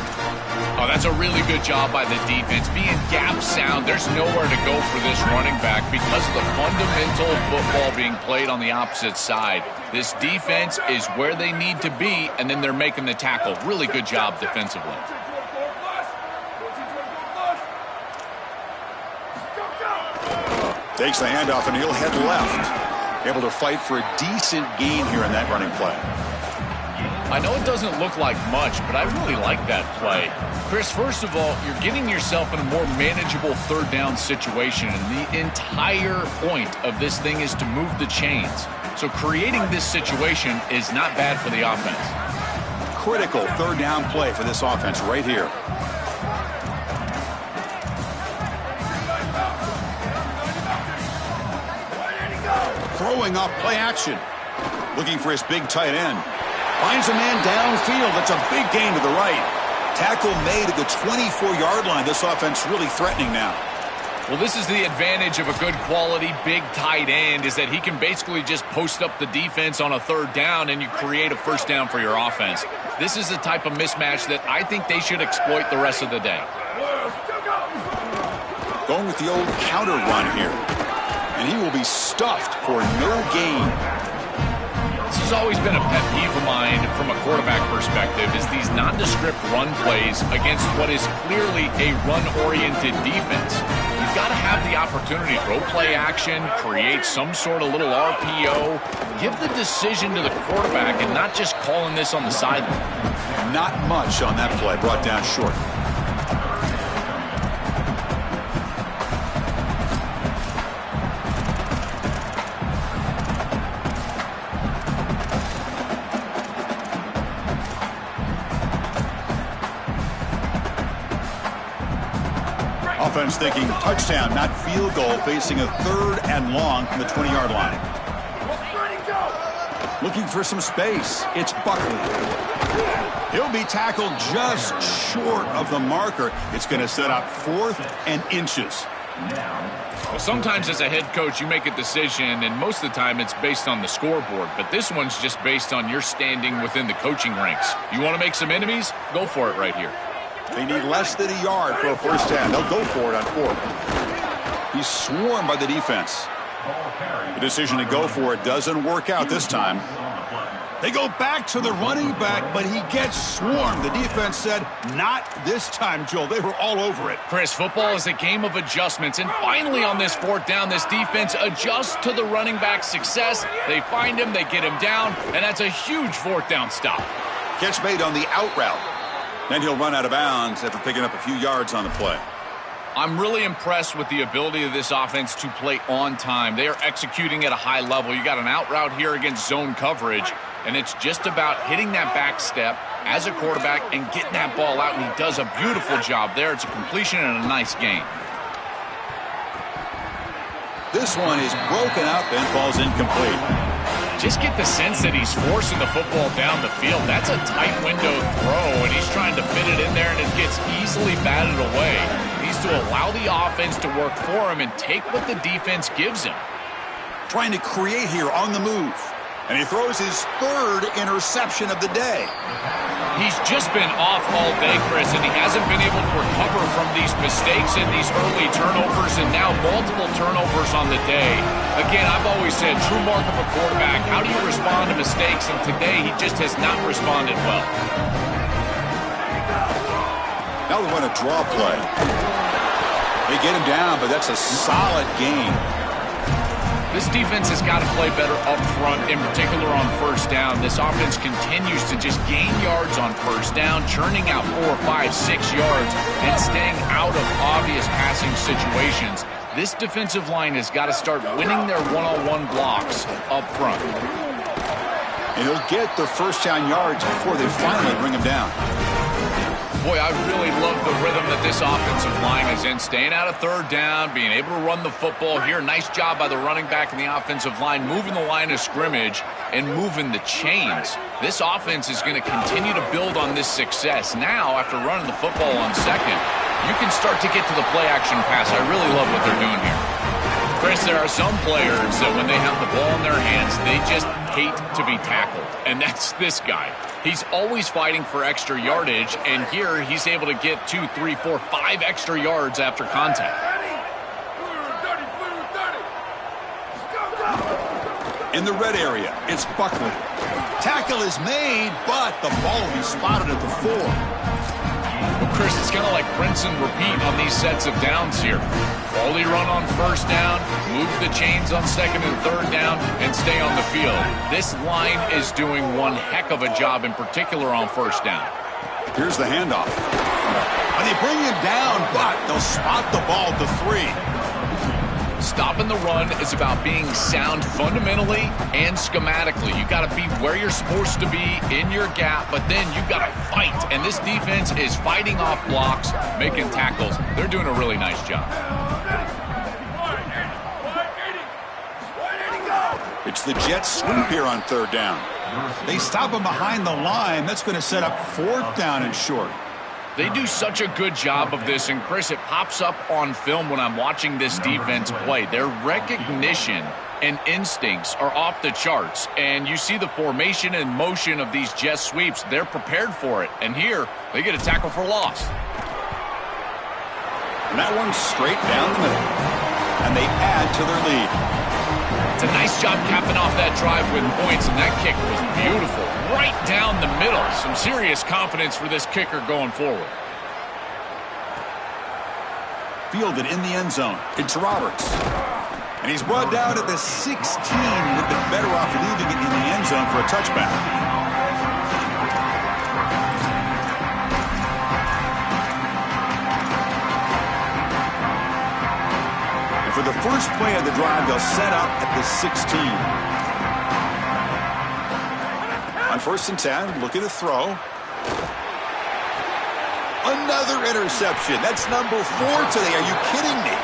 Oh, that's a really good job by the defense. Being gap sound, there's nowhere to go for this running back because of the fundamental football being played on the opposite side. This defense is where they need to be, and then they're making the tackle. Really good job defensively. Takes the handoff, and he'll head left. Able to fight for a decent gain here in that running play. I know it doesn't look like much, but I really like that play. Chris, first of all, you're getting yourself in a more manageable third down situation, and the entire point of this thing is to move the chains. So creating this situation is not bad for the offense. Critical third down play for this offense right here. Throwing off play action. Looking for his big tight end. Finds a man downfield. That's a big gain to the right. Tackle made at the 24-yard line. This offense really threatening now. Well, this is the advantage of a good quality big tight end, is that he can basically just post up the defense on a third down and you create a first down for your offense. This is the type of mismatch that I think they should exploit the rest of the day. Going with the old counter run here. And he will be stuffed for no gain. This has always been a pet peeve of mine from a quarterback perspective, is these nondescript run plays against what is clearly a run-oriented defense. You've got to have the opportunity to go play action, create some sort of little RPO, give the decision to the quarterback and not just calling this on the sideline. Not much on that play, brought down short. Offense thinking touchdown, not field goal, facing a 3rd and long from the 20-yard line. Looking for some space. It's Buckley. He'll be tackled just short of the marker. It's going to set up 4th and inches. Well, sometimes as a head coach, you make a decision, and most of the time it's based on the scoreboard. But this one's just based on your standing within the coaching ranks. You want to make some enemies? Go for it right here. They need less than a yard for a first down. They'll go for it on 4th. He's swarmed by the defense. The decision to go for it doesn't work out this time. They go back to the running back, but he gets swarmed. The defense said, not this time, Joel. They were all over it. Chris, football is a game of adjustments, and finally on this 4th down, this defense adjusts to the running back's success. They find him, they get him down, and that's a huge 4th down stop. Catch made on the out route. Then he'll run out of bounds after picking up a few yards on the play. I'm really impressed with the ability of this offense to play on time. They are executing at a high level. You got an out route here against zone coverage, and it's just about hitting that back step as a quarterback and getting that ball out, and he does a beautiful job there. It's a completion and a nice gain. This one is broken up and falls incomplete. Just get the sense that he's forcing the football down the field. That's a tight window throw, and he's trying to fit it in there, and it gets easily batted away. He needs to allow the offense to work for him and take what the defense gives him. Trying to create here on the move. And he throws his 3rd interception of the day. He's just been off all day, Chris, and he hasn't been able to recover from these mistakes and these early turnovers, and now multiple turnovers on the day. Again, I've always said, true mark of a quarterback, how do you respond to mistakes? And today, he just has not responded well. Now we want a draw play. They get him down, but that's a solid gain. This defense has got to play better up front, in particular on 1st down. This offense continues to just gain yards on 1st down, churning out 4, 5, 6 yards, and staying out of obvious passing situations. This defensive line has got to start winning their one-on-one blocks up front. And he'll get their 1st down yards before they finally bring him down. Boy, I really love the rhythm that this offensive line is in. Staying out of 3rd down, being able to run the football here. Nice job by the running back and the offensive line, moving the line of scrimmage and moving the chains. This offense is going to continue to build on this success. Now, after running the football on 2nd, you can start to get to the play-action pass. I really love what they're doing here. Chris, there are some players that when they have the ball in their hands, they just hate to be tackled. And that's this guy. He's always fighting for extra yardage, and here he's able to get 2, 3, 4, 5 extra yards after contact. In the red area, it's Buckley. Tackle is made, but the ball will be spotted at the 4. Well, Chris, it's kind of like rinse and repeat on these sets of downs here. Quality run on 1st down, move the chains on 2nd and 3rd down, and stay on the field. This line is doing one heck of a job, in particular on 1st down. Here's the handoff. And they bring him down, but they'll spot the ball to 3. Stopping the run is about being sound fundamentally and schematically. You got to be where you're supposed to be in your gap, but then you got to fight. And this defense is fighting off blocks, making tackles. They're doing a really nice job. It's the Jets sweep here on 3rd down. They stop him behind the line. That's going to set up 4th down and short. They do such a good job of this, and Chris, it pops up on film when I'm watching this defense play. Their recognition and instincts are off the charts, and you see the formation and motion of these jet sweeps. They're prepared for it, and here they get a tackle for loss. And that one's straight down the middle, and they add to their lead. It's a nice job capping off that drive with points, and that kick was beautiful. Right down the middle. Some serious confidence for this kicker going forward. Fielded in the end zone. It's Roberts. And he's brought down at the 16. Would have been better off leaving it in the end zone for a touchback. For the first play of the drive, they'll set up at the 16. On 1st and 10, looking to throw. Another interception. That's number 4 today. Are you kidding me?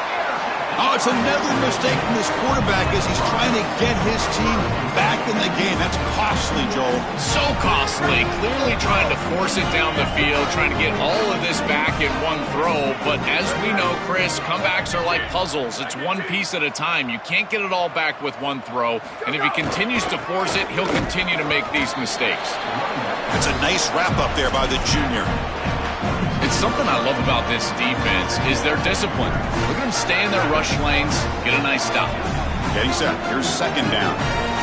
Oh, it's another mistake from this quarterback as he's trying to get his team back in the game. That's costly, Joel. So costly. Clearly trying to force it down the field, trying to get all of this back in one throw. But as we know, Chris, comebacks are like puzzles. It's one piece at a time. You can't get it all back with one throw. And if he continues to force it, he'll continue to make these mistakes. That's a nice wrap up there by the junior. It's something I love about this defense is their discipline. Look at them stay in their rush lanes, get a nice stop. Getting set. Here's 2nd down.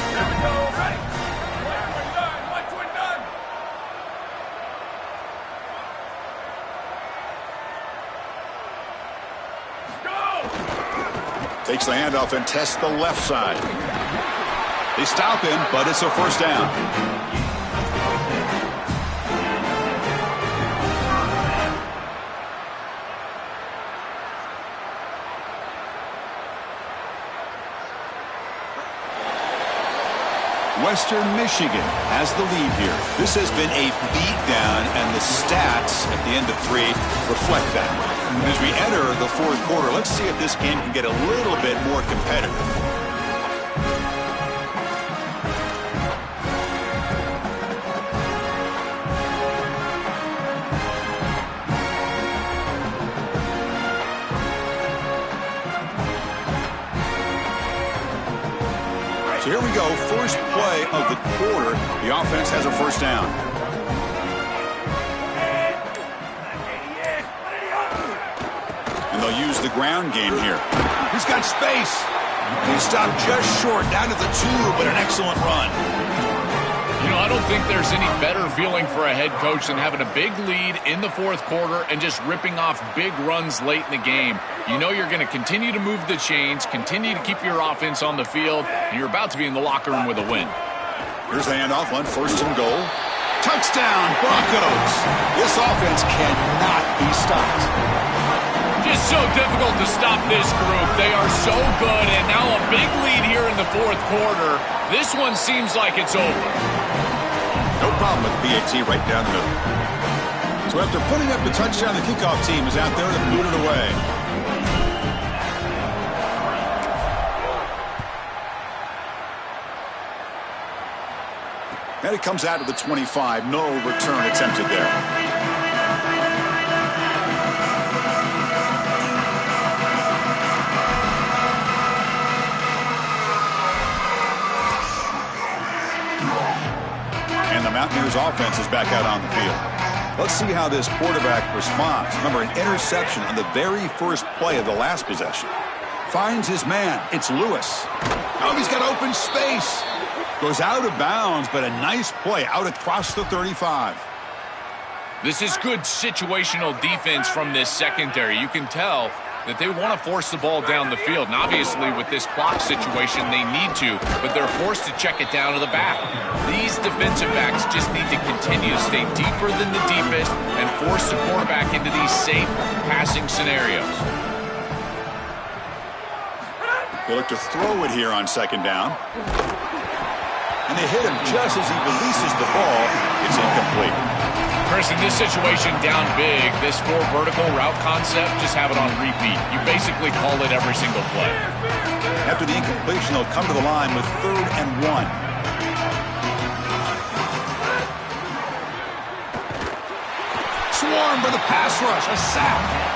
Here we go. Ready? Watch when done. Go! Takes the handoff and tests the left side. They stop him, but it's a 1st down. Western Michigan has the lead here. This has been a beatdown, and the stats at the end of 3 reflect that. As we enter the 4th quarter, let's see if this game can get a little bit more competitive. So here we go, first play of the quarter. The offense has a 1st down. And they'll use the ground game here. He's got space. He stopped just short, down to the 2, but an excellent run. You know, I don't think there's any better feeling for a head coach than having a big lead in the 4th quarter and just ripping off big runs late in the game. You know you're going to continue to move the chains, continue to keep your offense on the field, and you're about to be in the locker room with a win. Here's the handoff on 1st and goal. Touchdown, Broncos! This offense cannot be stopped. Just so difficult to stop this group. They are so good, and now a big lead here in the 4th quarter. This one seems like it's over. No problem with BAT right down the middle. So after putting up the touchdown, the kickoff team is out there to boot it away. And it comes out to the 25. No return attempted there. And the Mountaineers offense is back out on the field. Let's see how this quarterback responds. Remember, an interception on the very first play of the last possession. Finds his man. It's Lewis. Oh, he's got open space. Goes out of bounds, but a nice play out across the 35. This is good situational defense from this secondary. You can tell that they want to force the ball down the field. And obviously, with this clock situation, they need to, but they're forced to check it down to the back. These defensive backs just need to continue to stay deeper than the deepest and force the quarterback into these safe passing scenarios. They look to throw it here on 2nd down. And they hit him just as he releases the ball. It's incomplete. Chris, in this situation down big, this 4 vertical route concept, just have it on repeat. You basically call it every single play. After the incompletion, they'll come to the line with 3rd and 1. Swarm armed by the pass rush. A sack.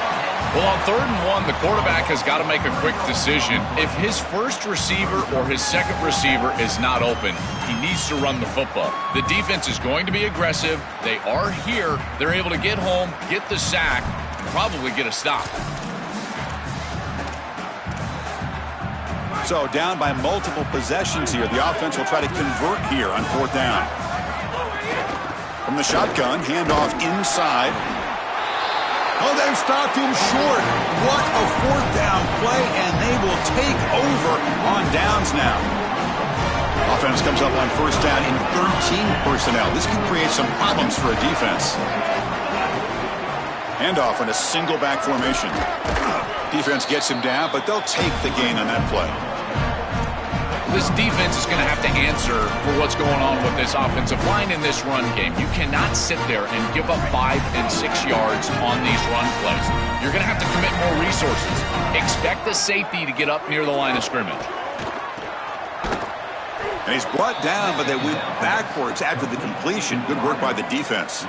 Well, on 3rd and 1, the quarterback has got to make a quick decision. If his first receiver or his second receiver is not open, he needs to run the football. The defense is going to be aggressive. They are here. They're able to get home, get the sack, and probably get a stop. So down by multiple possessions here. The offense will try to convert here on 4th down. From the shotgun, handoff inside. Oh, they've stopped him short. What a 4th down play, and they will take over on downs now. Offense comes up on 1st down in 13 personnel. This can create some problems for a defense. Handoff in a single back formation. Defense gets him down, but they'll take the gain on that play. This defense is going to have to answer for what's going on with this offensive line in this run game. You cannot sit there and give up 5 and 6 yards on these run plays. You're going to have to commit more resources. Expect the safety to get up near the line of scrimmage. And he's brought down, but they went backwards after the completion. Good work by the defense.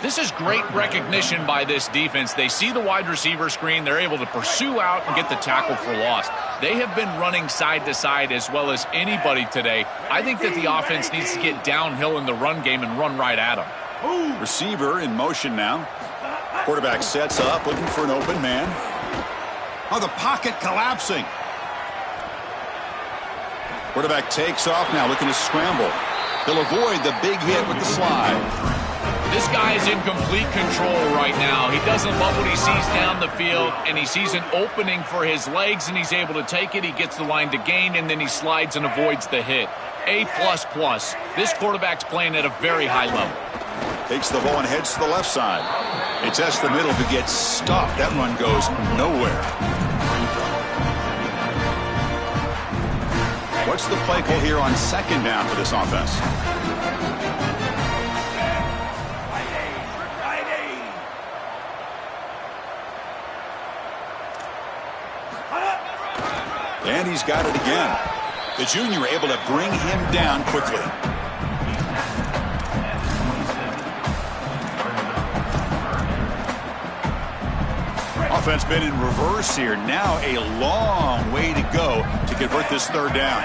This is great recognition by this defense. They see the wide receiver screen. They're able to pursue out and get the tackle for loss. They have been running side to side as well as anybody today. I think that the offense needs to get downhill in the run game and run right at them. Receiver in motion now. Quarterback sets up, looking for an open man. Oh, the pocket collapsing. Quarterback takes off now, looking to scramble. He'll avoid the big hit with the slide. This guy is in complete control right now. He doesn't love what he sees down the field, and he sees an opening for his legs, and he's able to take it. He gets the line to gain, and then he slides and avoids the hit. A++. This quarterback's playing at a very high level. Takes the ball and heads to the left side. It's us the middle to get stuffed. That run goes nowhere. What's the play call here on 2nd down for this offense? And he's got it again. The junior able to bring him down quickly. Offense been in reverse here. Now a long way to go to convert this 3rd down.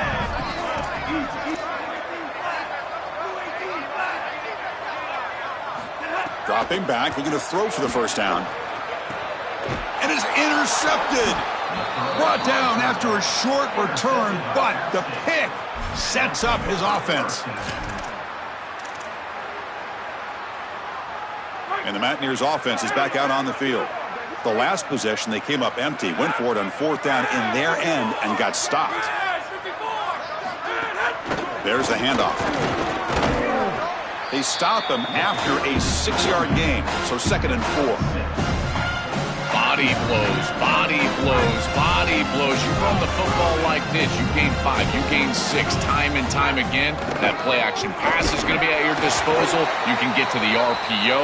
Dropping back, looking to throw for the 1st down. And is intercepted. Brought down after a short return, but the pick sets up his offense. And the Mountaineers offense is back out on the field. The last possession, they came up empty, went for it on 4th down in their end and got stopped. There's the handoff. They stop him after a 6-yard gain, so 2nd and 4. Body blows, body blows, body blows. You run the football like this, you gain 5, you gain 6, time and time again. That play action pass is going to be at your disposal. You can get to the RPO.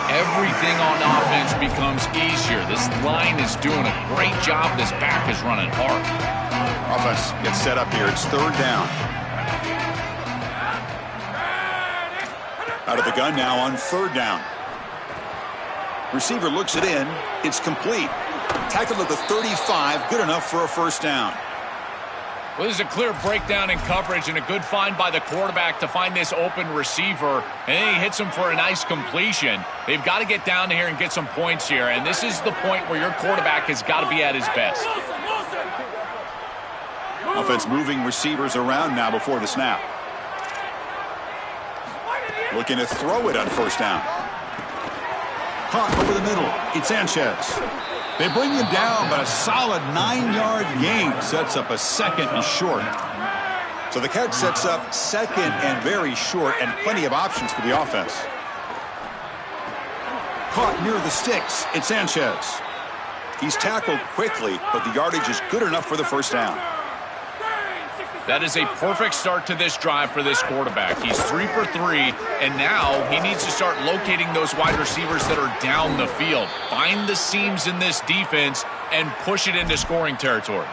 Everything on offense becomes easier. This line is doing a great job. This back is running hard. Offense gets set up here. It's 3rd down. Out of the gun now on 3rd down. Receiver looks it in. It's complete. Tackled at the 35. Good enough for a 1st down. Well, there's a clear breakdown in coverage and a good find by the quarterback to find this open receiver. And then he hits him for a nice completion. They've got to get down here and get some points here. And this is the point where your quarterback has got to be at his best. Offense moving receivers around now before the snap. Looking to throw it on 1st down. Caught over the middle. It's Sanchez. They bring him down, but a solid 9-yard gain sets up a 2nd and short. So the catch sets up 2nd and very short, and plenty of options for the offense. Caught near the sticks. It's Sanchez. He's tackled quickly, but the yardage is good enough for the 1st down. That is a perfect start to this drive for this quarterback. He's 3 for 3, and now he needs to start locating those wide receivers that are down the field. Find the seams in this defense and push it into scoring territory.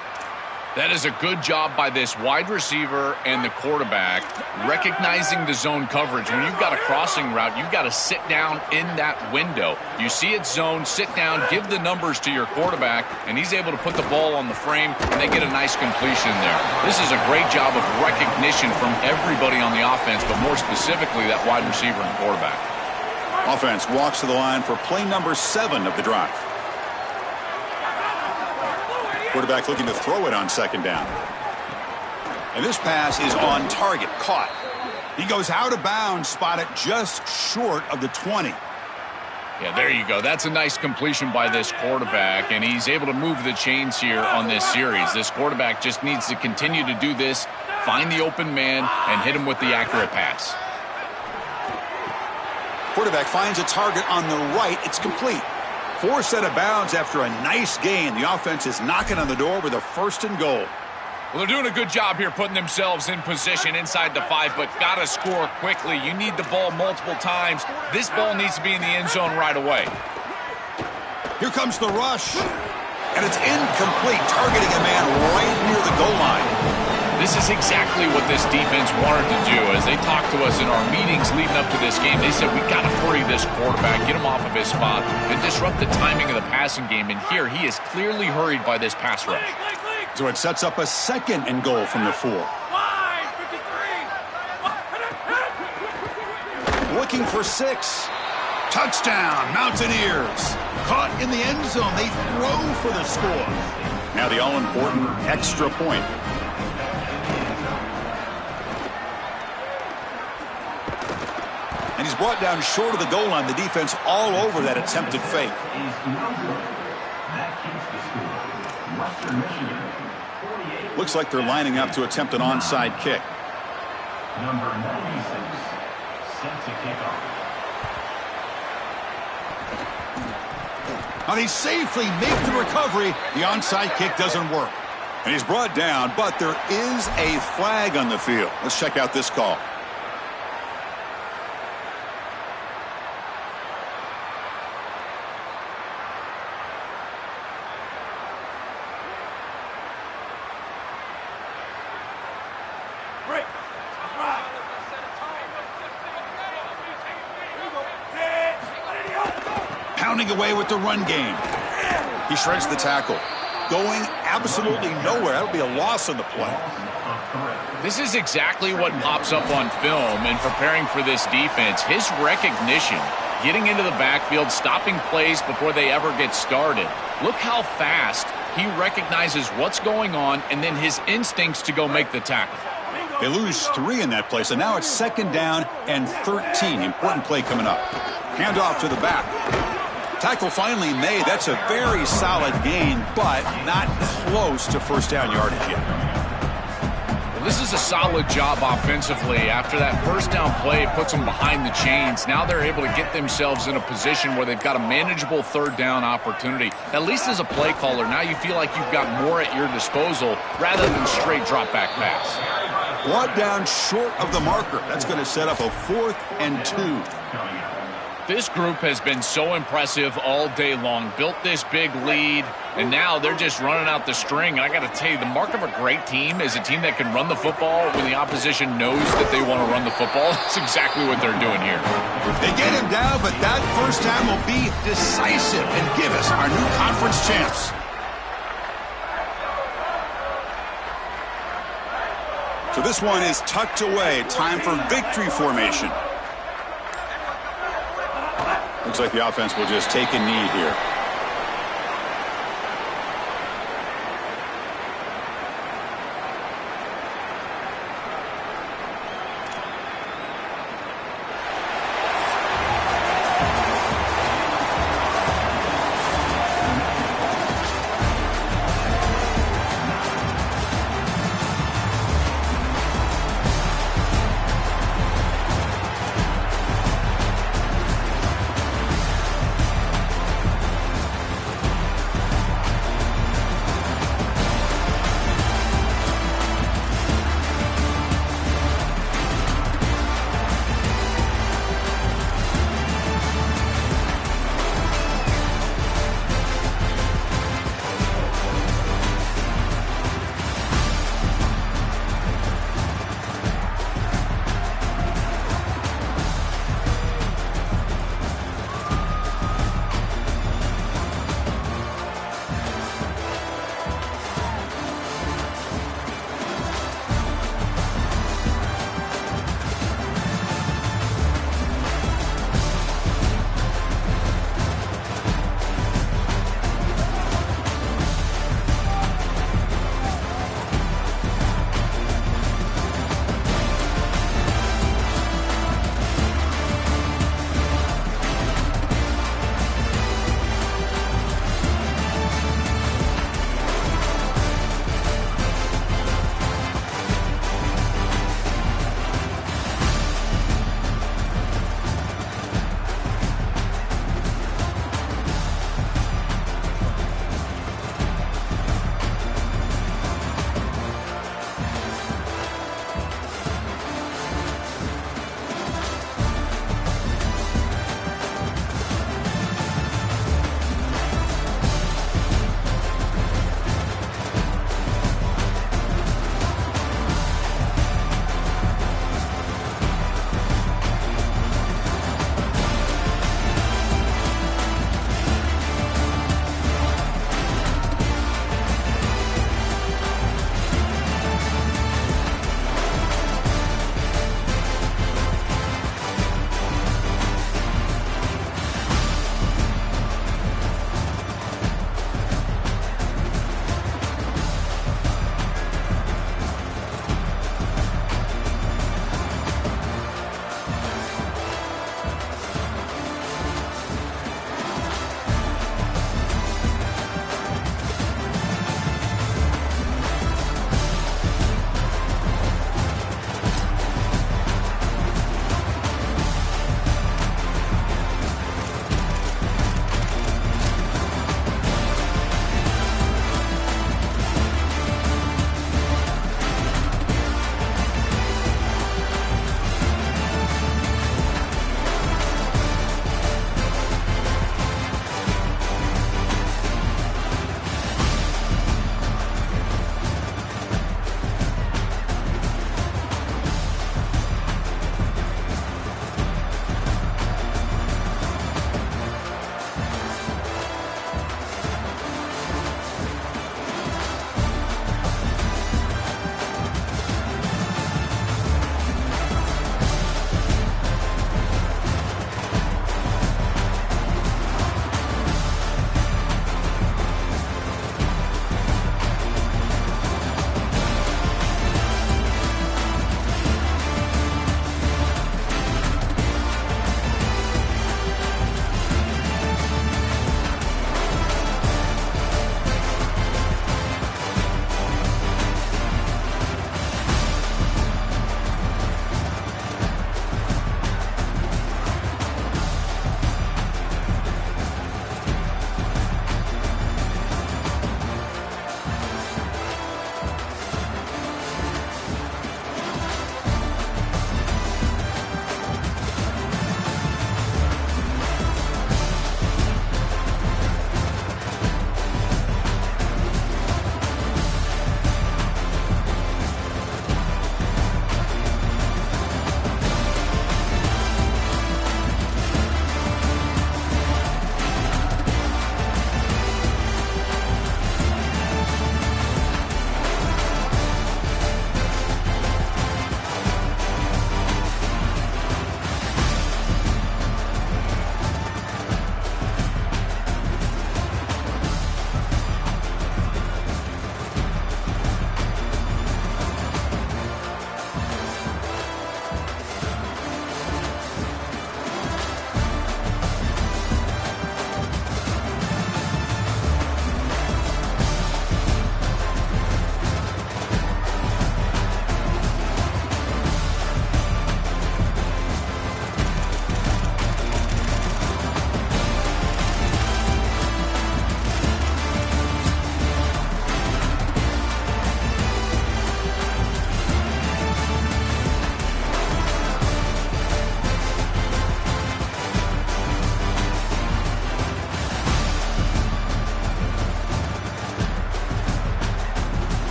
That is a good job by this wide receiver and the quarterback recognizing the zone coverage. When you've got a crossing route, you've got to sit down in that window. You see it's zone, sit down, give the numbers to your quarterback, and he's able to put the ball on the frame, and they get a nice completion there. This is a great job of recognition from everybody on the offense, but more specifically that wide receiver and quarterback. Offense walks to the line for play number 7 of the drive. Quarterback looking to throw it on second down. And this pass is on target, caught. He goes out of bounds, spotted just short of the 20. Yeah, there you go. That's a nice completion by this quarterback, and he's able to move the chains here on this series. This quarterback just needs to continue to do this, find the open man, and hit him with the accurate pass. Quarterback finds a target on the right. It's complete. Forced out of bounds after a nice gain. The offense is knocking on the door with a 1st and goal. Well, they're doing a good job here putting themselves in position inside the 5, but got to score quickly. You need the ball multiple times. This ball needs to be in the end zone right away. Here comes the rush, and it's incomplete, targeting a man right near the goal line. This is exactly what this defense wanted to do. As they talked to us in our meetings leading up to this game, they said, we got to hurry this quarterback, get him off of his spot, and disrupt the timing of the passing game. And here, he is clearly hurried by this pass rush. So it sets up a 2nd and goal from the 4. Looking for 6. Touchdown, Mountaineers. Caught in the end zone. They throw for the score. Now the all-important extra point. And he's brought down short of the goal line. The defense all over that attempted fake. Looks like they're lining up to attempt an onside kick. Number 96, set to kick off. Now they safely make the recovery. The onside kick doesn't work. And he's brought down, but there is a flag on the field. Let's check out this call. Pounding away with the run game. He shreds the tackle. Going absolutely nowhere. That'll be a loss on the play. This is exactly what pops up on film in preparing for this defense. His recognition, getting into the backfield, stopping plays before they ever get started. Look how fast he recognizes what's going on and then his instincts to go make the tackle. They lose 3 in that play, so now it's 2nd down and 13. Important play coming up. Handoff to the back. Tackle finally made. That's a very solid gain, but not close to first down yardage yet. Well, this is a solid job offensively. After that first down play, it puts them behind the chains. Now they're able to get themselves in a position where they've got a manageable 3rd down opportunity. At least as a play caller, now you feel like you've got more at your disposal rather than straight drop back pass. Brought down short of the marker. That's going to set up a 4th and 2. This group has been so impressive all day long, built this big lead, and now they're just running out the string. And I got to tell you, the mark of a great team is a team that can run the football when the opposition knows that they want to run the football. That's exactly what they're doing here. They get him down, but that first time will be decisive and give us our new conference champs. So this one is tucked away. Time for victory formation. Looks like the offense will just take a knee here.